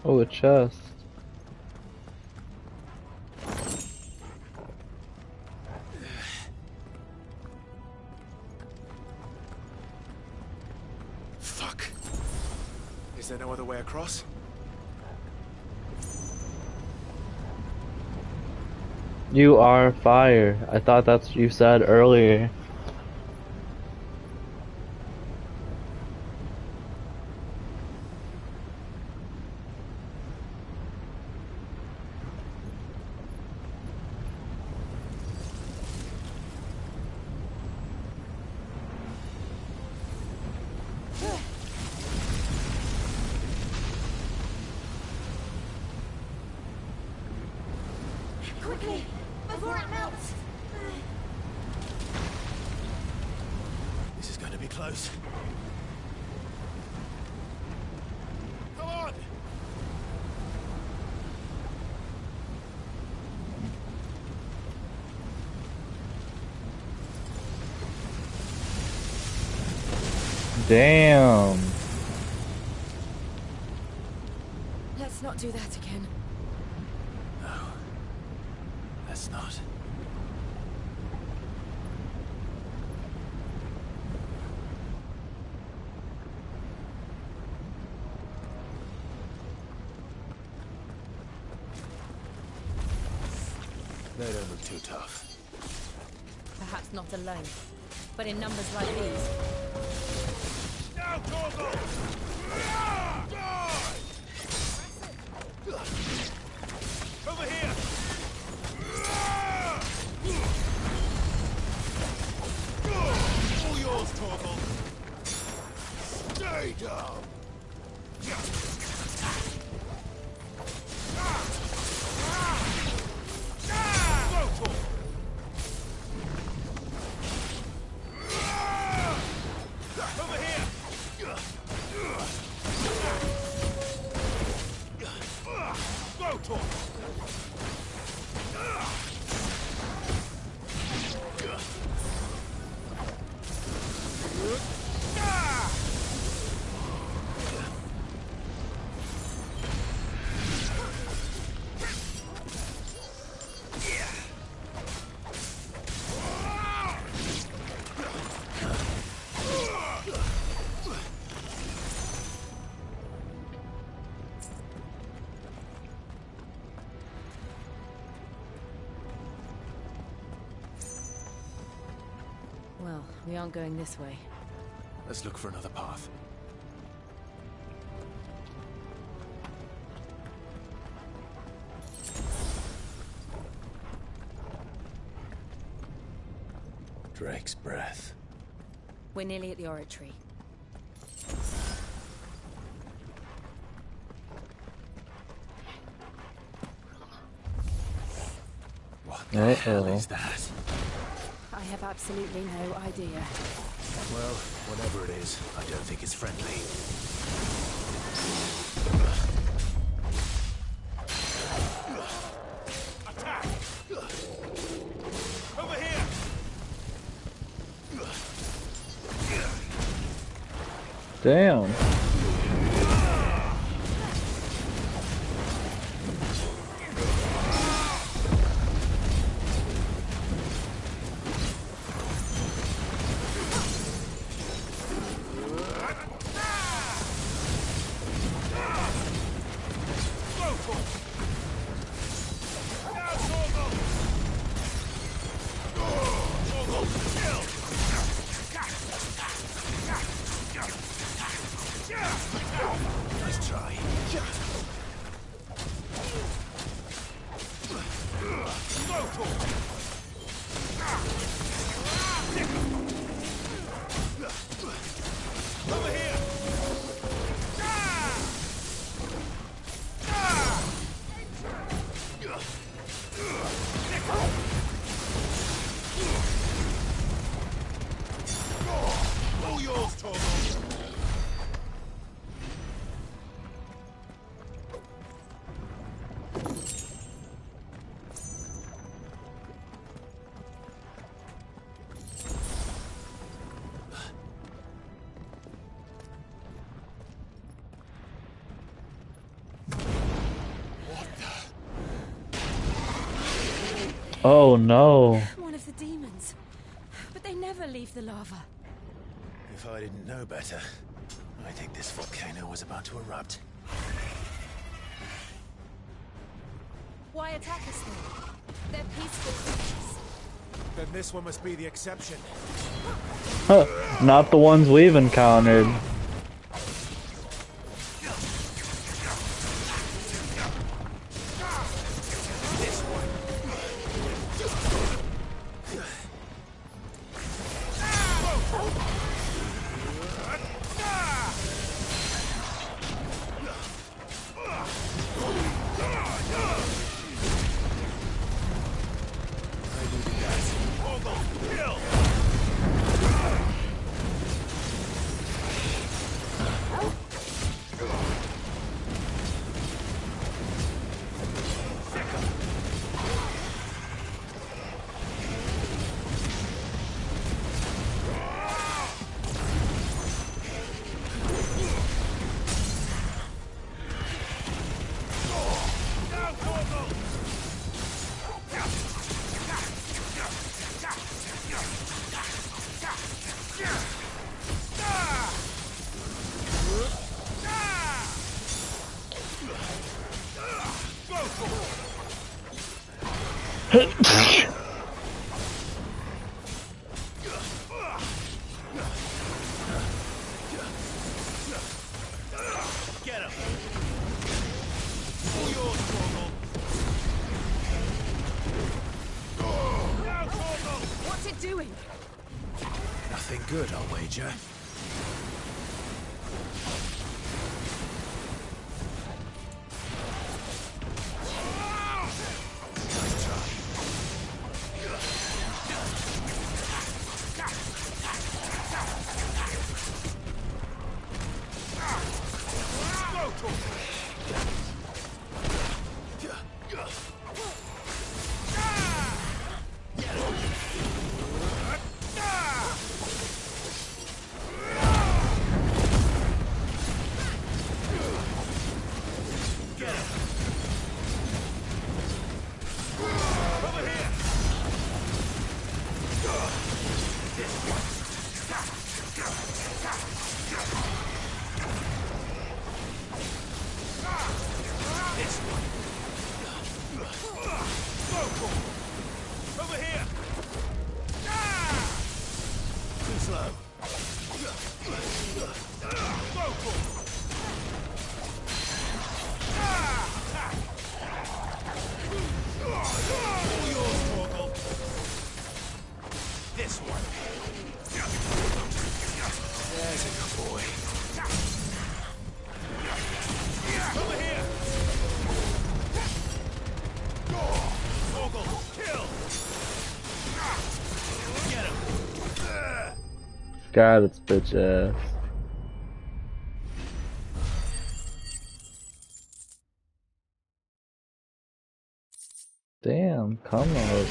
Oh, a chest. Fuck. Is there no other way across? You are fire. I thought that's what you said earlier. Quickly, before it melts. This is going to be close. Come on! Damn. Let's not do that again. No. Let's not. They don't look too tough. Perhaps not alone, but in numbers like these. Now, Torgal! Die! Over here! All yours, Torgal! Stay down! Over here! Go, Torgal! Well, we aren't going this way. Let's look for another path. Drake's breath. We're nearly at the oratory. What the hell is that? I have absolutely no idea. Well, whatever it is, I don't think it's friendly. Attack! Over here! Damn. Nice try. Over here! All yours, Torgal. Oh no. One of the demons. But they never leave the lava. If I didn't know better, I think this volcano was about to erupt. Why attack us then? They're peaceful creatures. Then this one must be the exception. Huh, not the ones we've encountered. Get him! All yours, Torgal. Now, Torgal! What's it doing? Nothing good, I'll wager. Nice try. Got its bitch ass. Damn, come on.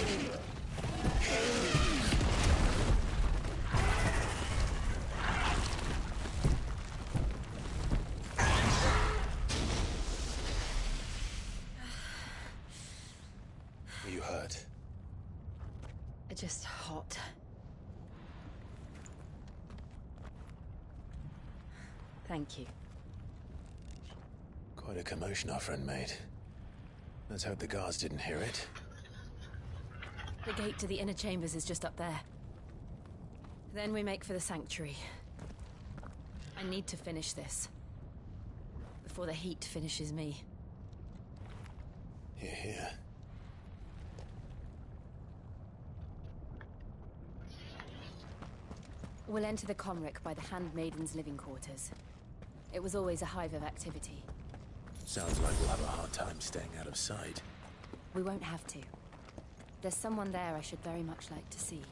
Are you hurt? Just hot. Thank you. Quite a commotion our friend made. Let's hope the guards didn't hear it. The gate to the inner chambers is just up there. Then we make for the sanctuary. I need to finish this. Before the heat finishes me. Hear, hear. We'll enter the Comric by the Handmaiden's living quarters. It was always a hive of activity. Sounds like we'll have a hard time staying out of sight. We won't have to. There's someone there I should very much like to see.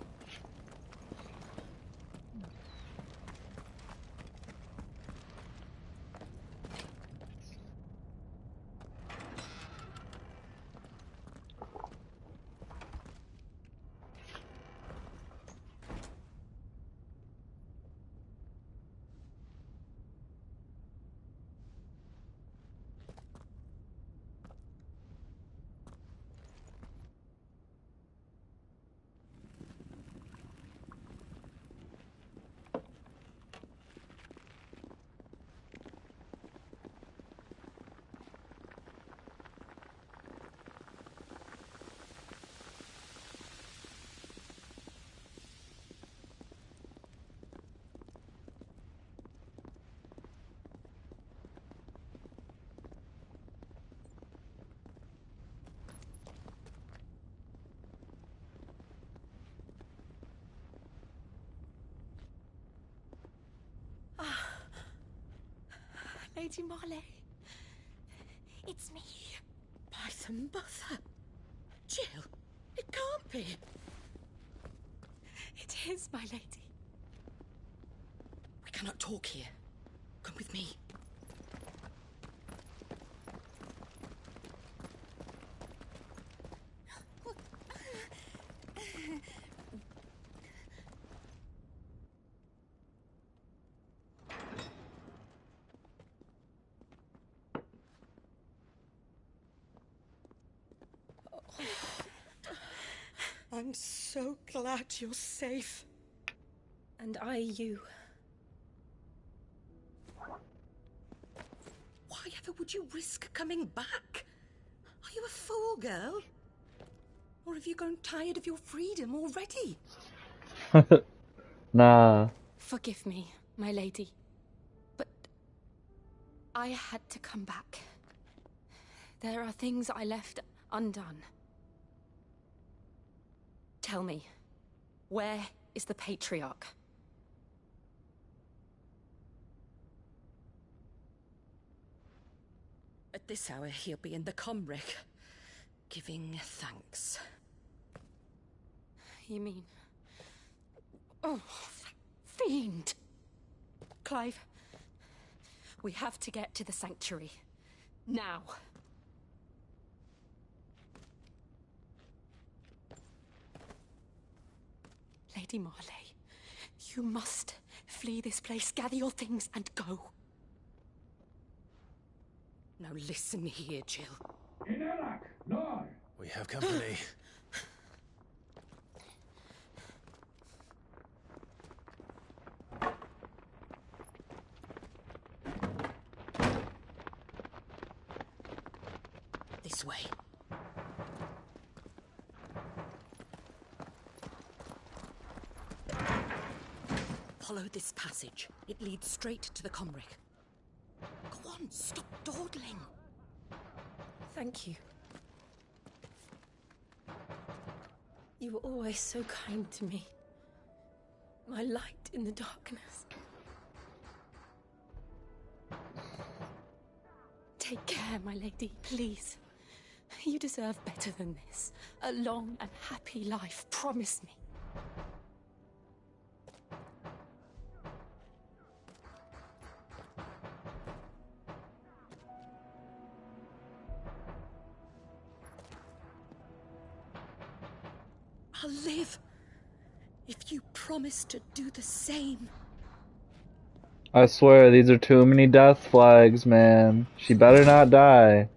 Lady Marley. It's me. Python Mother. Jill, it can't be. It is, my lady. We cannot talk here. Come with me. I'm so glad you're safe. And I you. Why ever would you risk coming back? Are you a fool, girl? Or have you grown tired of your freedom already? Nah. Forgive me, my lady. But I had to come back. There are things I left undone. Tell me, where is the Patriarch? At this hour, he'll be in the Comric, giving thanks. You mean... Oh, fiend! Clive, we have to get to the sanctuary. Now. Lady Marley, you must flee this place, gather your things, and go. Now listen here, Jill. We have company. This way. Follow this passage. It leads straight to the Comric. Go on, stop dawdling. Thank you. You were always so kind to me. My light in the darkness. Take care, my lady, please. You deserve better than this. A long and happy life, promise me. I'll live if you promise to do the same. I swear, these are too many death flags, man. She better not die.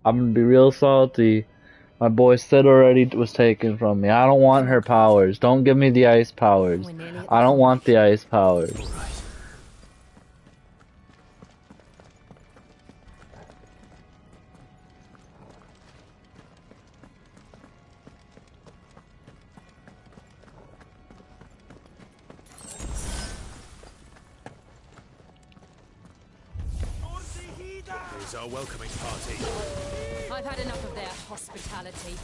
I'm gonna be real salty. My boy Sid already was taken from me. I don't want her powers. Don't give me the ice powers. I don't want the ice powers. Here's our welcoming party. I've had enough of their hospitality.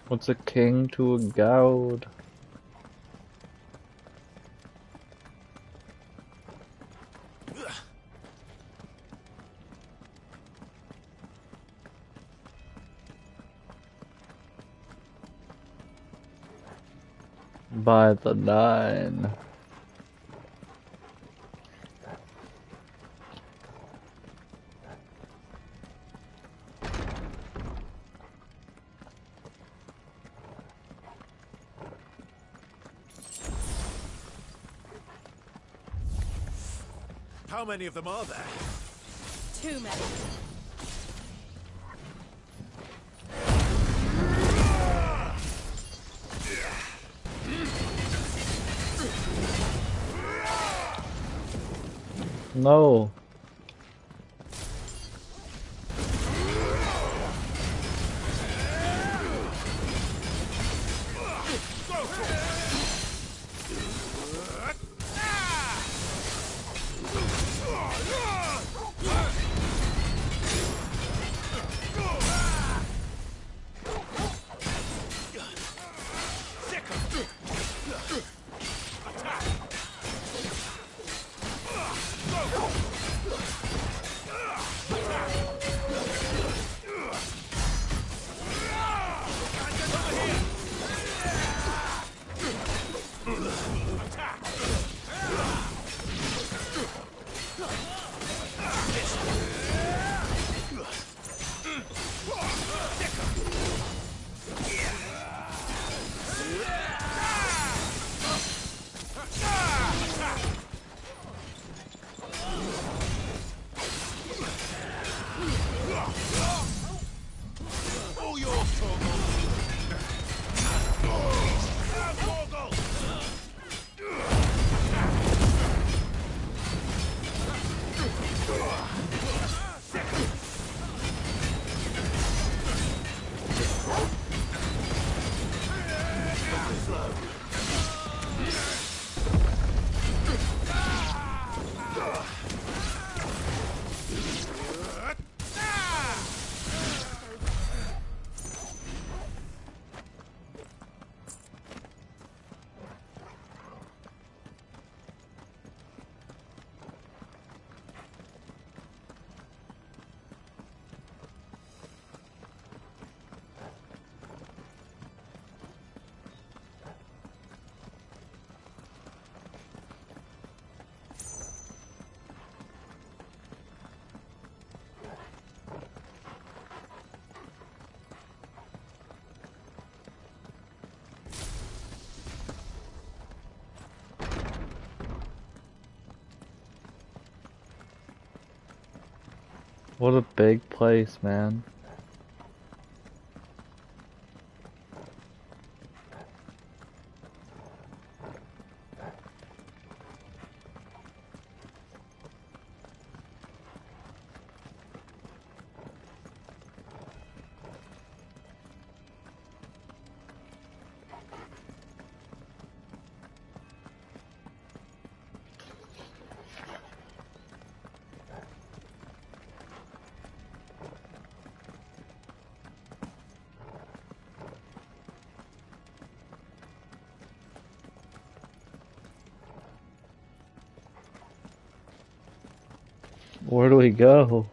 What's a king to a goud? By the 9. How many of them are there? Too many. No. What a big place, man. Where do we go?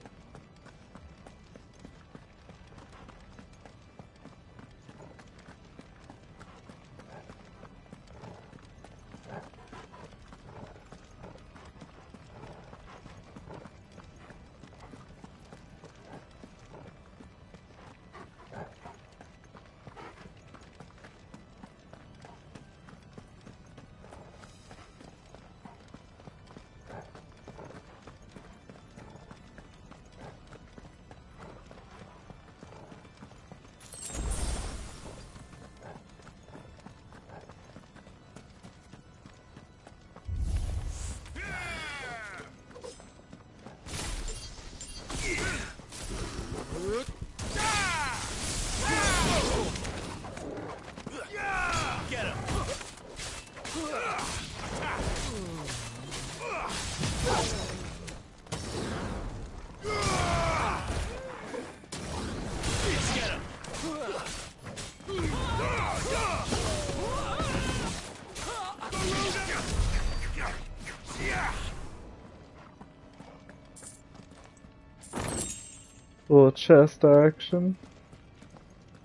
Little chest action.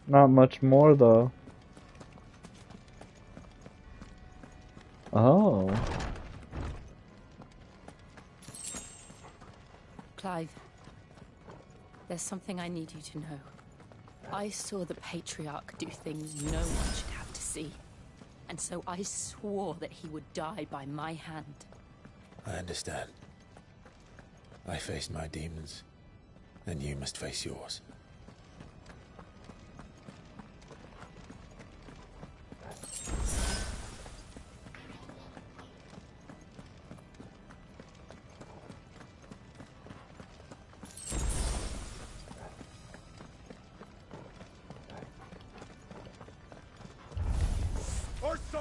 Not much more though. Oh. Clive, there's something I need you to know. I saw the Patriarch do things no one should have to see. And so I swore that he would die by my hand. I understand. I faced my demons, and you must face yours.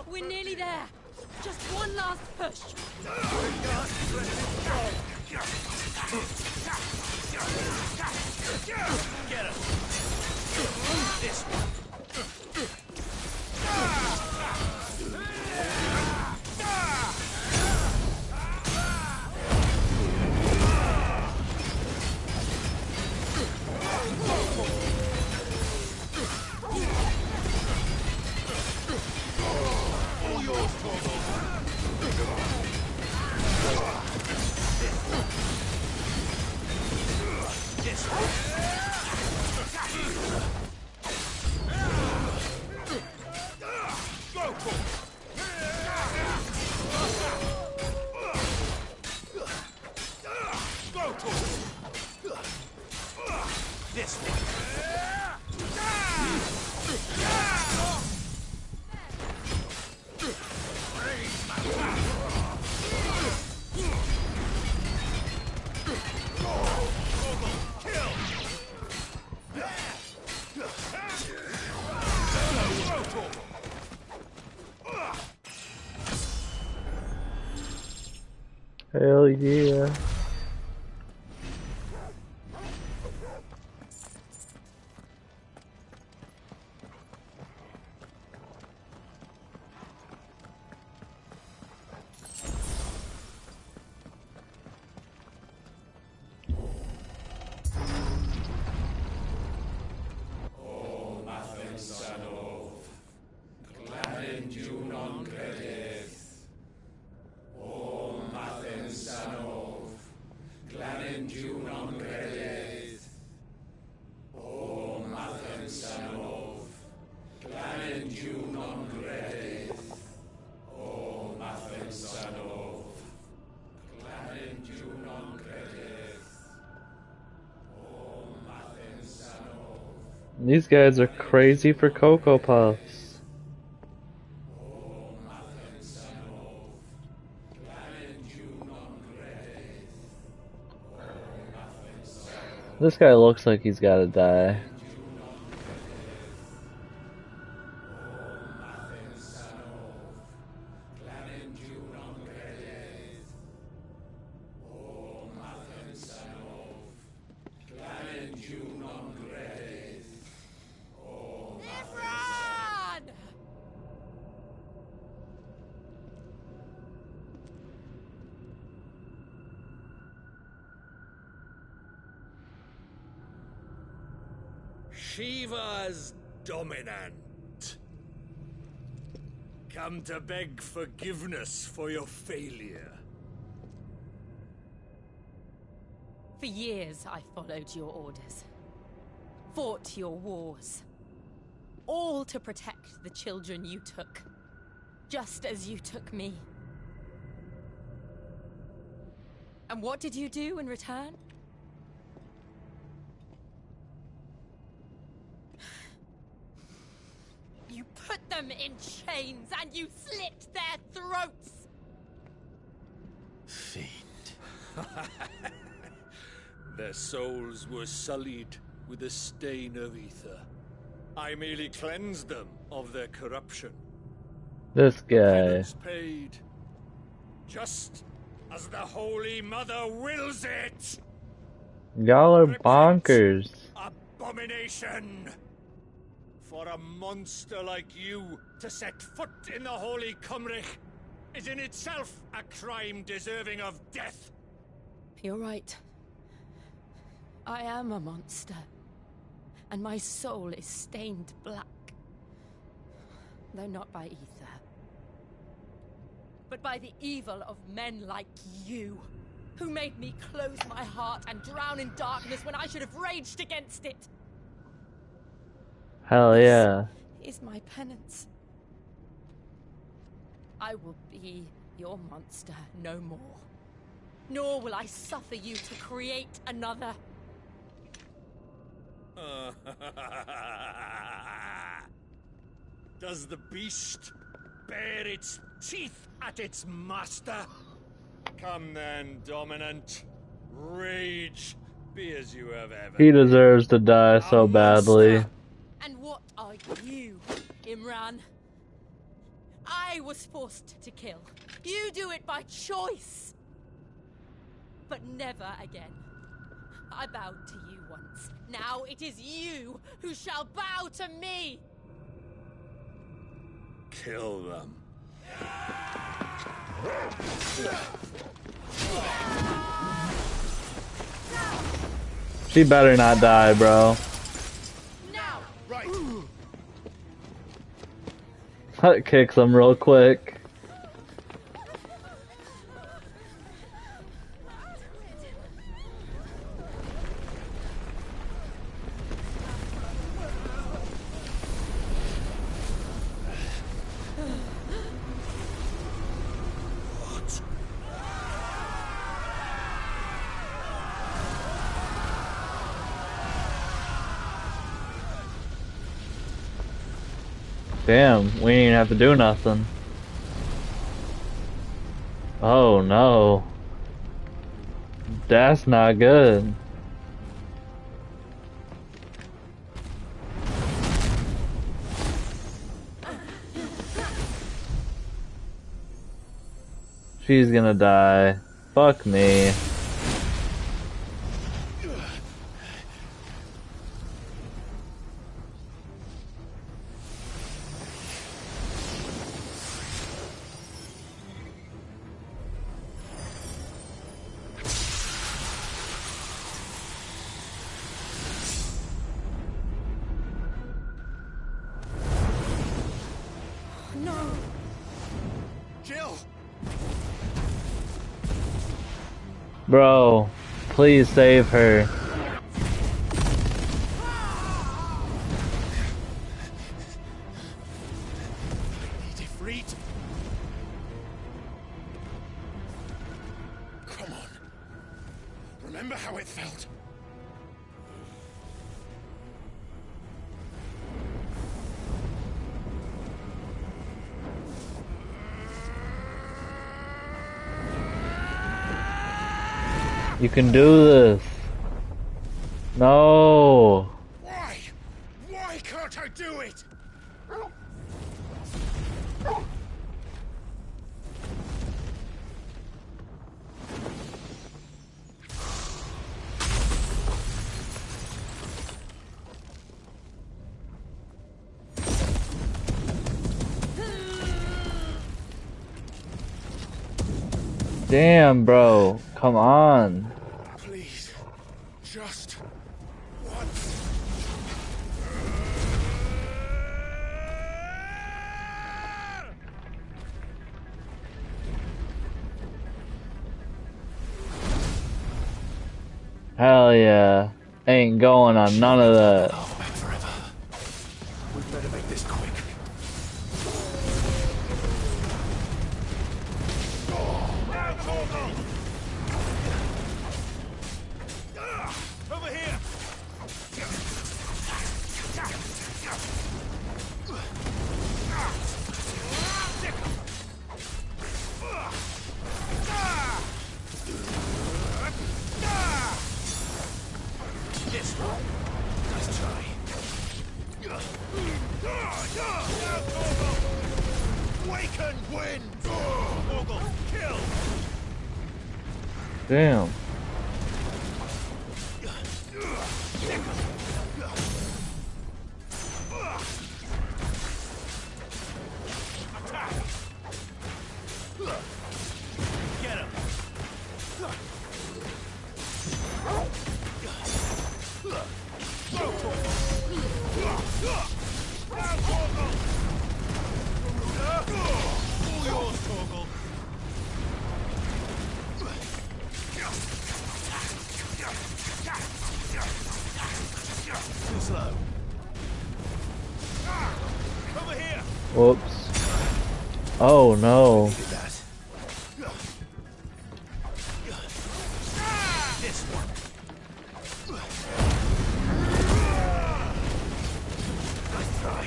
We're nearly there. Just one last push. Get him. This one. Hell yeah. These guys are crazy for Cocoa Puffs. This guy looks like he's gotta die. Shiva's dominant. Come to beg forgiveness for your failure. For years, I followed your orders. Fought your wars. All to protect the children you took. Just as you took me. And what did you do in return? You put them in chains and you slit their throats! Fiend. Their souls were sullied with the stain of ether. I merely cleansed them of their corruption. This guy. Penance paid. Just as the Holy Mother wills it! Y'all are bonkers. Abomination! For a monster like you to set foot in the Holy Cymric is in itself a crime deserving of death. You're right. I am a monster. And my soul is stained black. Though not by ether. But by the evil of men like you. Who made me close my heart and drown in darkness when I should have raged against it. Hell yeah. This is my penance. I will be your monster no more. Nor will I suffer you to create another. Does the beast bare its teeth at its master? Come then, Dominant. Rage, be as you have ever. He deserves to die so badly. And what are you, Imran? I was forced to kill. You do it by choice. But never again. I bowed to you once. Now it is you who shall bow to me. Kill them. She better not die, bro. Now, right. That kicks him real quick. Damn, we didn't even have to do nothing. Oh no. That's not good. She's gonna die. Fuck me. Bro, please save her. Come on. Remember how it felt? You can do this. No. Why? Why can't I do it? Damn, bro. Come on. Please. Just once. Hell yeah. Ain't going on none of that. We better make this quick. Over here! Yes. Nice try. Waken wind! Morgul, kill! Damn. Get him! All yours, Torgal. Too slow. Over here. Whoops. Oh no. This one. Nice try.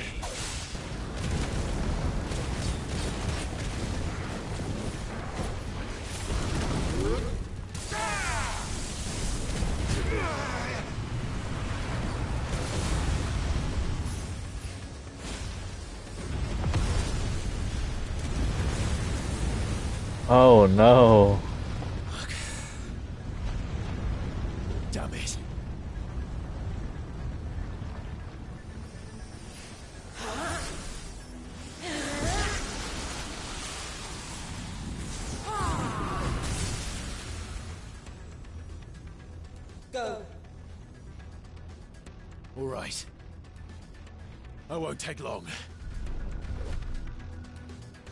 Oh no. Damn it. Go. All right. I won't take long.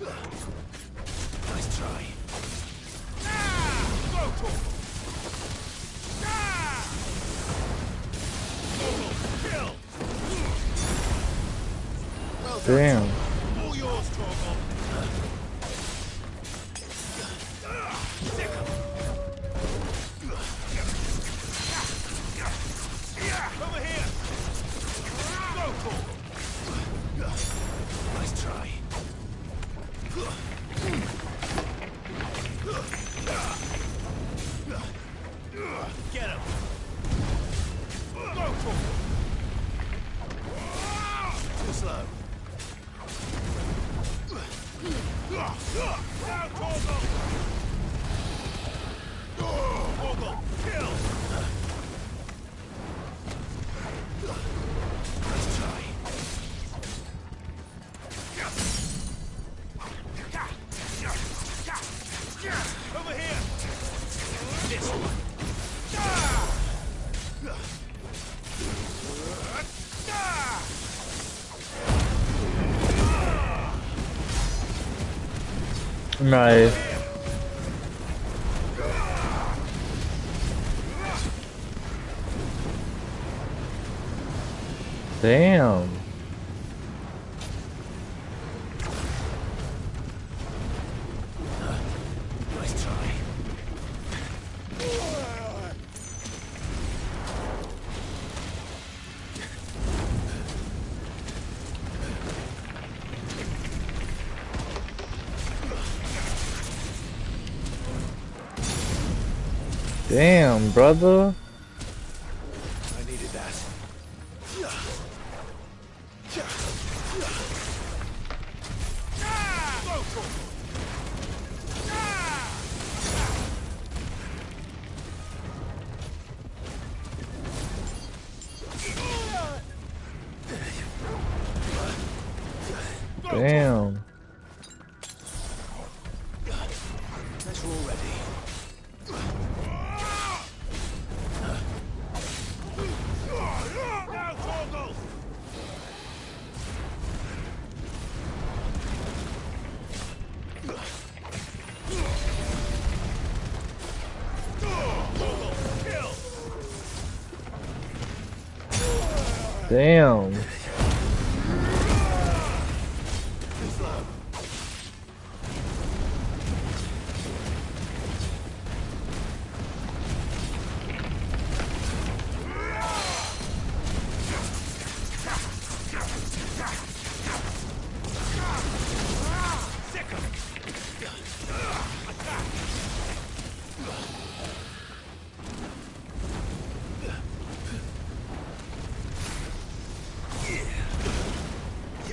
Nice try. Go, Torgal. Kill! Well Damn. All yours, Torgal. Over here! Go, Torgal. Nice try. Get him! Go, Torgal. Too slow. Now, Torgal! Torgal, kill! Nice try. Over here! This one. Nice. Damn. Nice try. Damn, brother. I needed that. Damn. Guess we're all ready. Damn.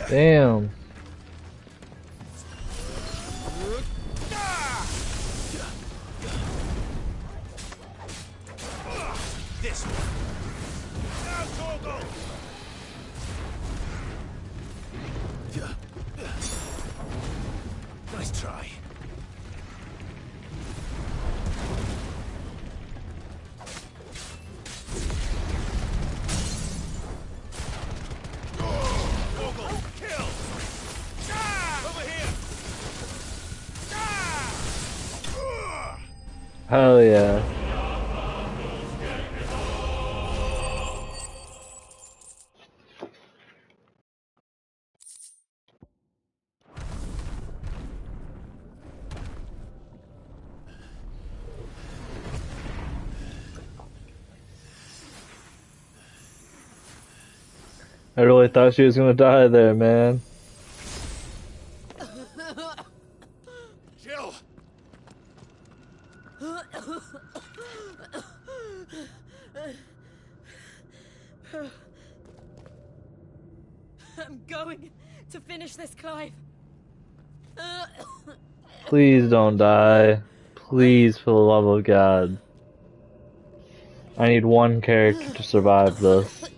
Damn. This one. Now, Torgal! Nice try. Hell yeah. I really thought she was gonna die there, man. Jill! I'm going to finish this, Clive. Please don't die. Please, for the love of God. I need one character to survive this.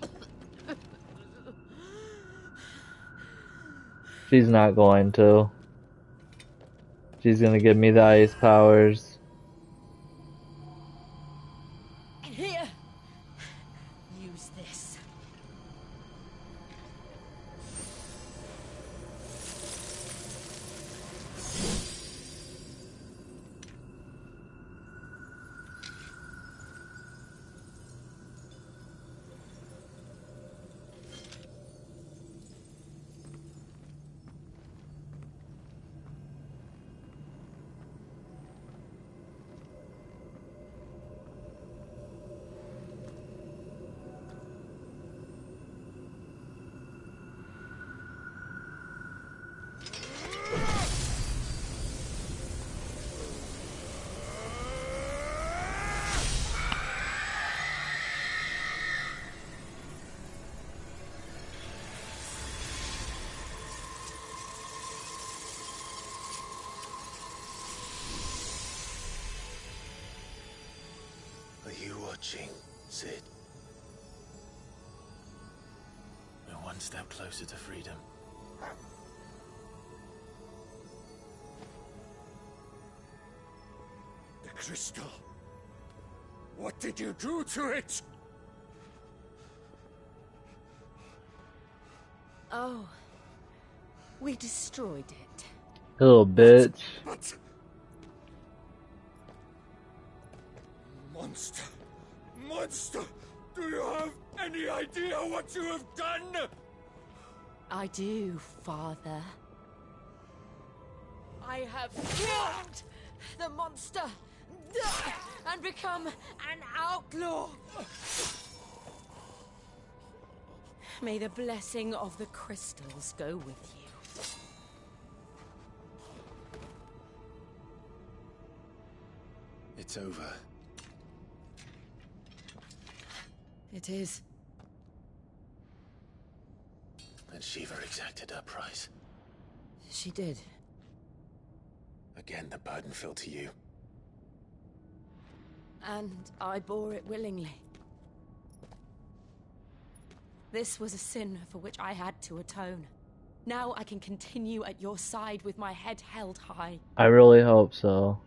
She's not going to. She's gonna give me the ice powers. Here, use this. Are you watching, Sid? We're one step closer to freedom. The crystal. What did you do to it? Oh, we destroyed it. Little bitch. But... Monster! Monster! Do you have any idea what you have done? I do, Father. I have killed the monster and become an outlaw. May the blessing of the crystals go with you. It's over. It is. And Shiva exacted her price. She did. Again, the burden fell to you. And I bore it willingly. This was a sin for which I had to atone. Now I can continue at your side with my head held high. I really hope so.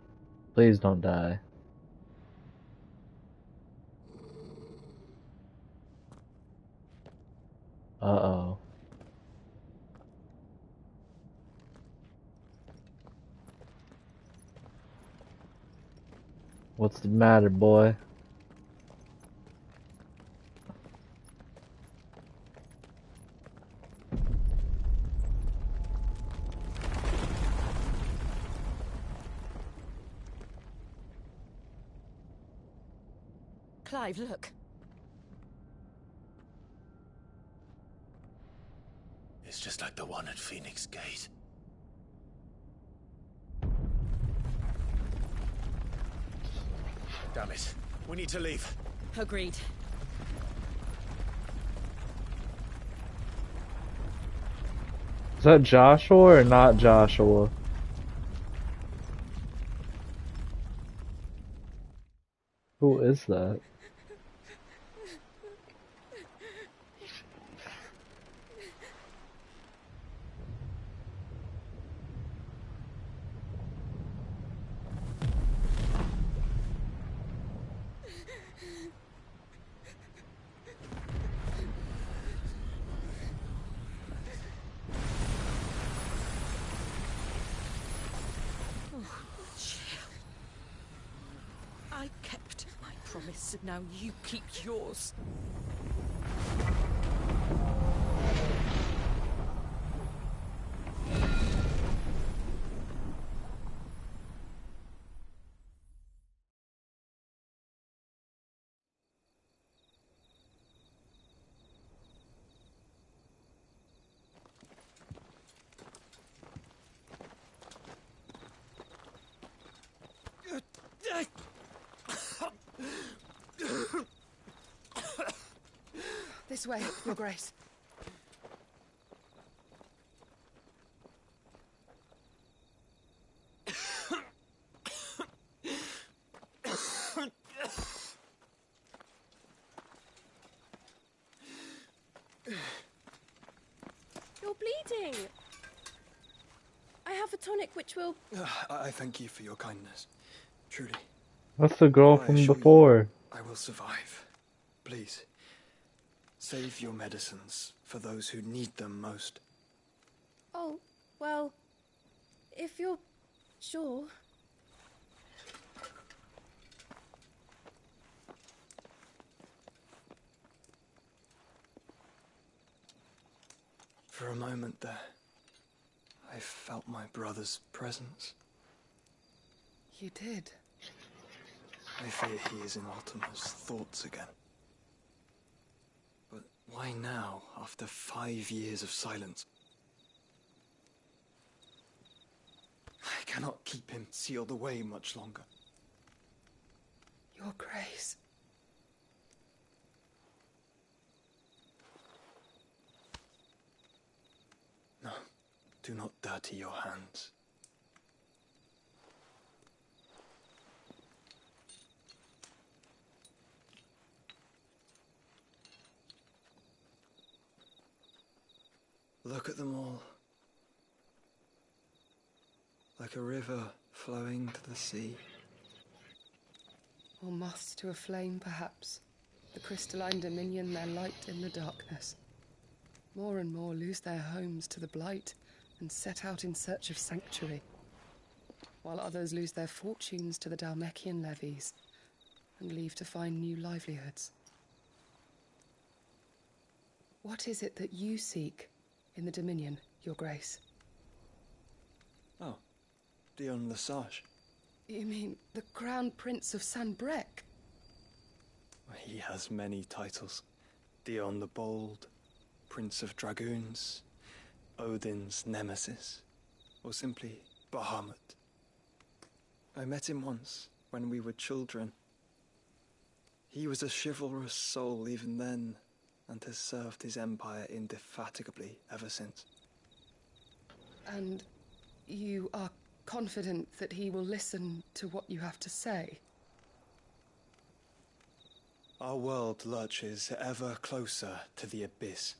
Please don't die. Uh-oh. What's the matter, boy? Clive, look. It's just like the one at Phoenix Gate. Damn it. We need to leave. Agreed. Is that Joshua or not Joshua? Who is that? I kept my promise, and now you keep yours. This way, Your Grace. You're bleeding. I have a tonic which will... I thank you for your kindness. Truly. That's the girl I from assure before. you, I will survive. Please, save your medicines for those who need them most. Oh, well, if you're sure. For a moment there, I felt my brother's presence. You did. I fear he is in Ultima's thoughts again. But why now, after 5 years of silence? I cannot keep him sealed away much longer. Your Grace. No, do not dirty your hands. Look at them all. Like a river flowing to the sea. Or moths to a flame, perhaps. The crystalline dominion their light in the darkness. More and more lose their homes to the blight and set out in search of sanctuary, while others lose their fortunes to the Dalmekian levies and leave to find new livelihoods. What is it that you seek in the Dominion, Your Grace? Oh, Dion Lesage. You mean the Crown Prince of Sanbreque? He has many titles. Dion the Bold, Prince of Dragoons, Odin's Nemesis, or simply Bahamut. I met him once, when we were children. He was a chivalrous soul even then, and has served his empire indefatigably ever since. And you are confident that he will listen to what you have to say? Our world lurches ever closer to the abyss,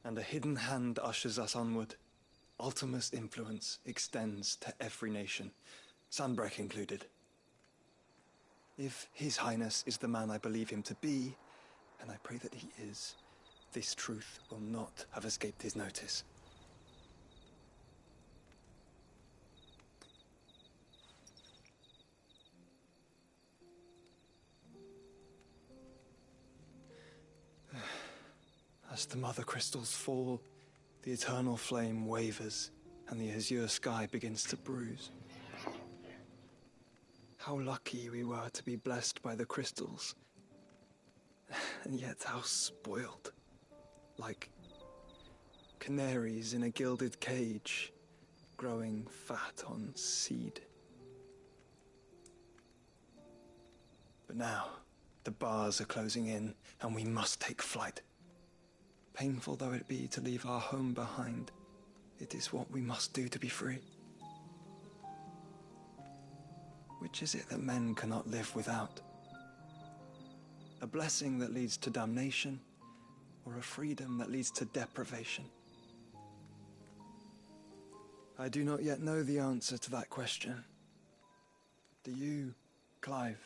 and a hidden hand ushers us onward. Ultima's influence extends to every nation, Sanbreque included. If His Highness is the man I believe him to be, and I pray that he is, this truth will not have escaped his notice. As the mother crystals fall, the eternal flame wavers, and the azure sky begins to bruise. How lucky we were to be blessed by the crystals and yet how spoiled. Like canaries in a gilded cage, growing fat on seed. But now, the bars are closing in, and we must take flight. Painful though it be to leave our home behind, it is what we must do to be free. Which is it that men cannot live without? A blessing that leads to damnation, or a freedom that leads to deprivation? I do not yet know the answer to that question. Do you, Clive?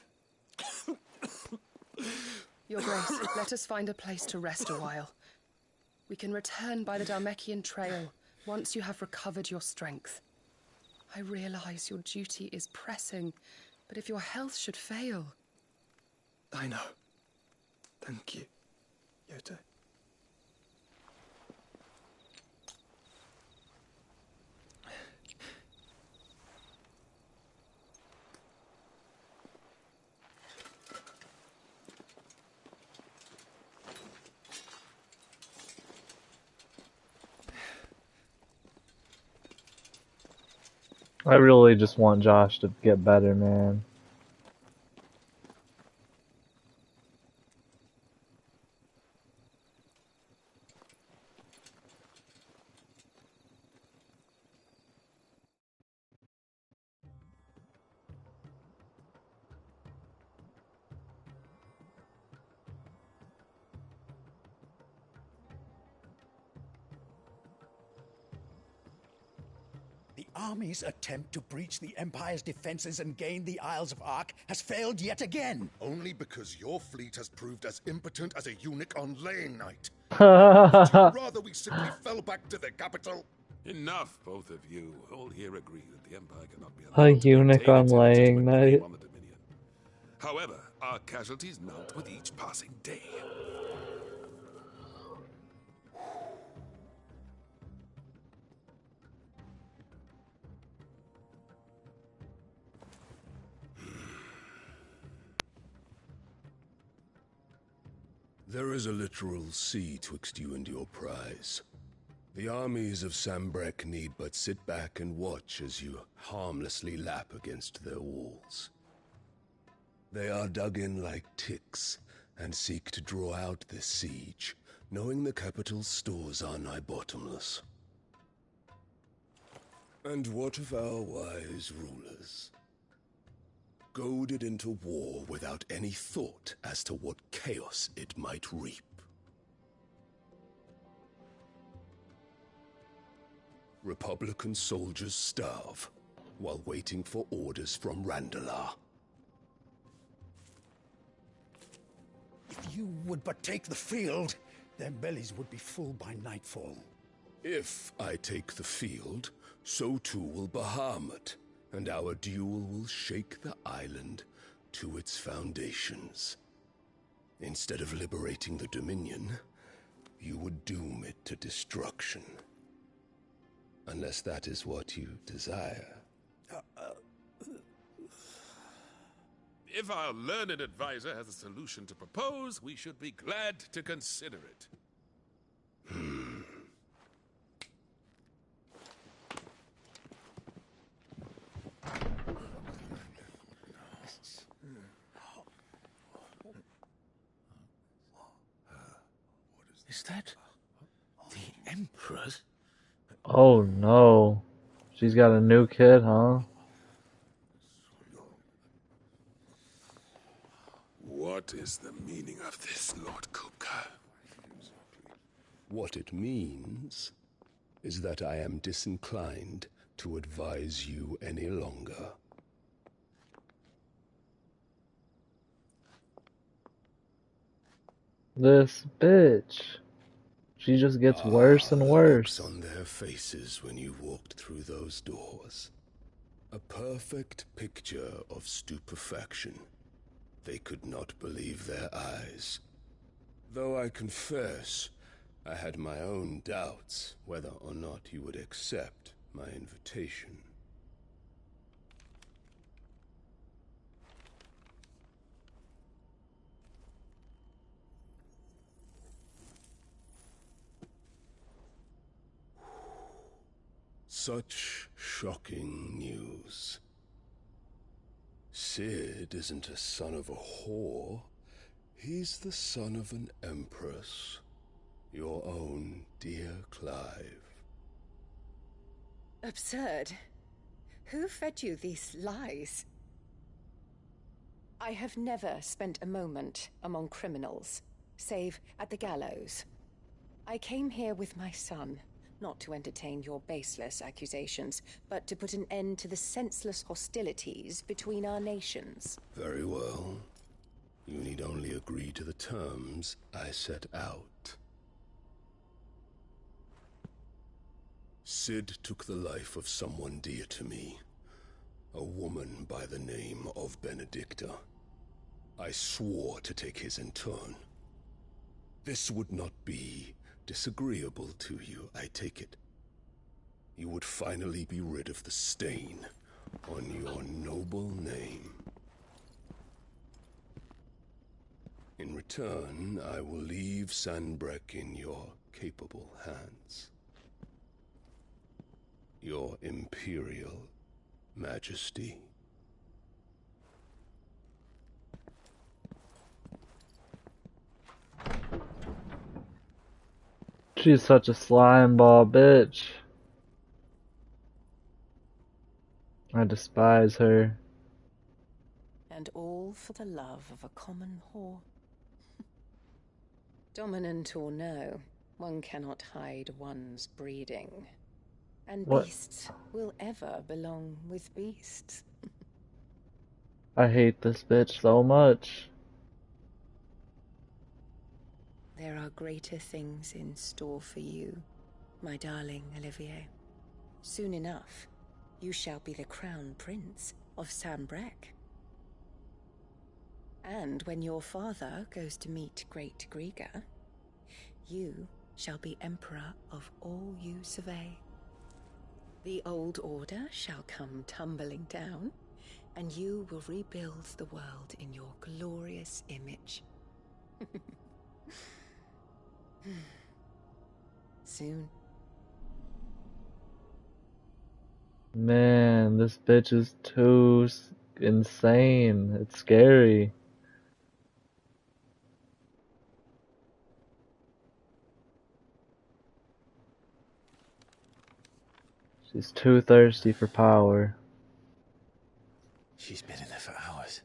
Your Grace, let us find a place to rest a while. We can return by the Dalmekian trail once you have recovered your strength. I realize your duty is pressing, but if your health should fail... I know. Thank you, Yoto. I really just want Josh to get better, man. The army's attempt to breach the Empire's defenses and gain the Isles of Ark has failed yet again. Only because your fleet has proved as impotent as a eunuch on laying night. Would you rather we simply fell back to the capital? Enough, both of you. All here agree that the Empire cannot be A allowed to eunuch maintain on its laying illegitimate claim night. on the Dominion. However, our casualties mount with each passing day. There is a literal sea twixt you and your prize. The armies of Sambrek need but sit back and watch as you harmlessly lap against their walls. They are dug in like ticks and seek to draw out this siege, knowing the capital's stores are nigh bottomless. And what of our wise rulers? Goaded into war without any thought as to what chaos it might reap. Republican soldiers starve while waiting for orders from Randalar. If you would but take the field, their bellies would be full by nightfall. If I take the field, so too will Bahamut, and our duel will shake the island to its foundations. Instead of liberating the Dominion, you would doom it to destruction. Unless that is what you desire. If our learned advisor has a solution to propose, we should be glad to consider it. Is that the Emperor's? Oh no. She's got a new kid, huh? What is the meaning of this, Lord Kupka? What it means is that I am disinclined to advise you any longer. This bitch. She just gets worse and worse. The looks on their faces when you walked through those doors. A perfect picture of stupefaction. They could not believe their eyes. Though I confess, I had my own doubts whether or not you would accept my invitation. Such shocking news. Sid isn't a son of a whore. He's the son of an empress. Your own dear Clive. Absurd. Who fed you these lies? I have never spent a moment among criminals, save at the gallows. I came here with my son, not to entertain your baseless accusations, but to put an end to the senseless hostilities between our nations. Very well. You need only agree to the terms I set out. Sid took the life of someone dear to me, a woman by the name of Benedicta. I swore to take his in turn. This would not be disagreeable to you, I take it. You would finally be rid of the stain on your noble name. In return, I will leave Sanbreque in your capable hands. Your Imperial Majesty. She's such a slime ball bitch. I despise her. And all for the love of a common whore. Dominant or no, one cannot hide one's breeding. And What? beasts will ever belong with beasts. I hate this bitch so much. There are greater things in store for you, my darling Olivier. Soon enough, you shall be the crown prince of Sanbreque. And when your father goes to meet Great Griga, you shall be emperor of all you survey. The old order shall come tumbling down, and you will rebuild the world in your glorious image. Soon. Man, this bitch is too insane. It's scary. She's too thirsty for power. She's been in there for hours.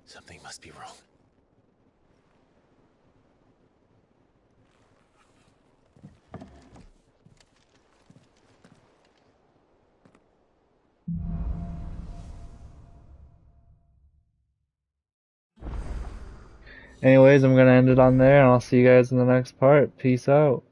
Something must be wrong. Anyways, I'm gonna end it on there, and I'll see you guys in the next part. Peace out.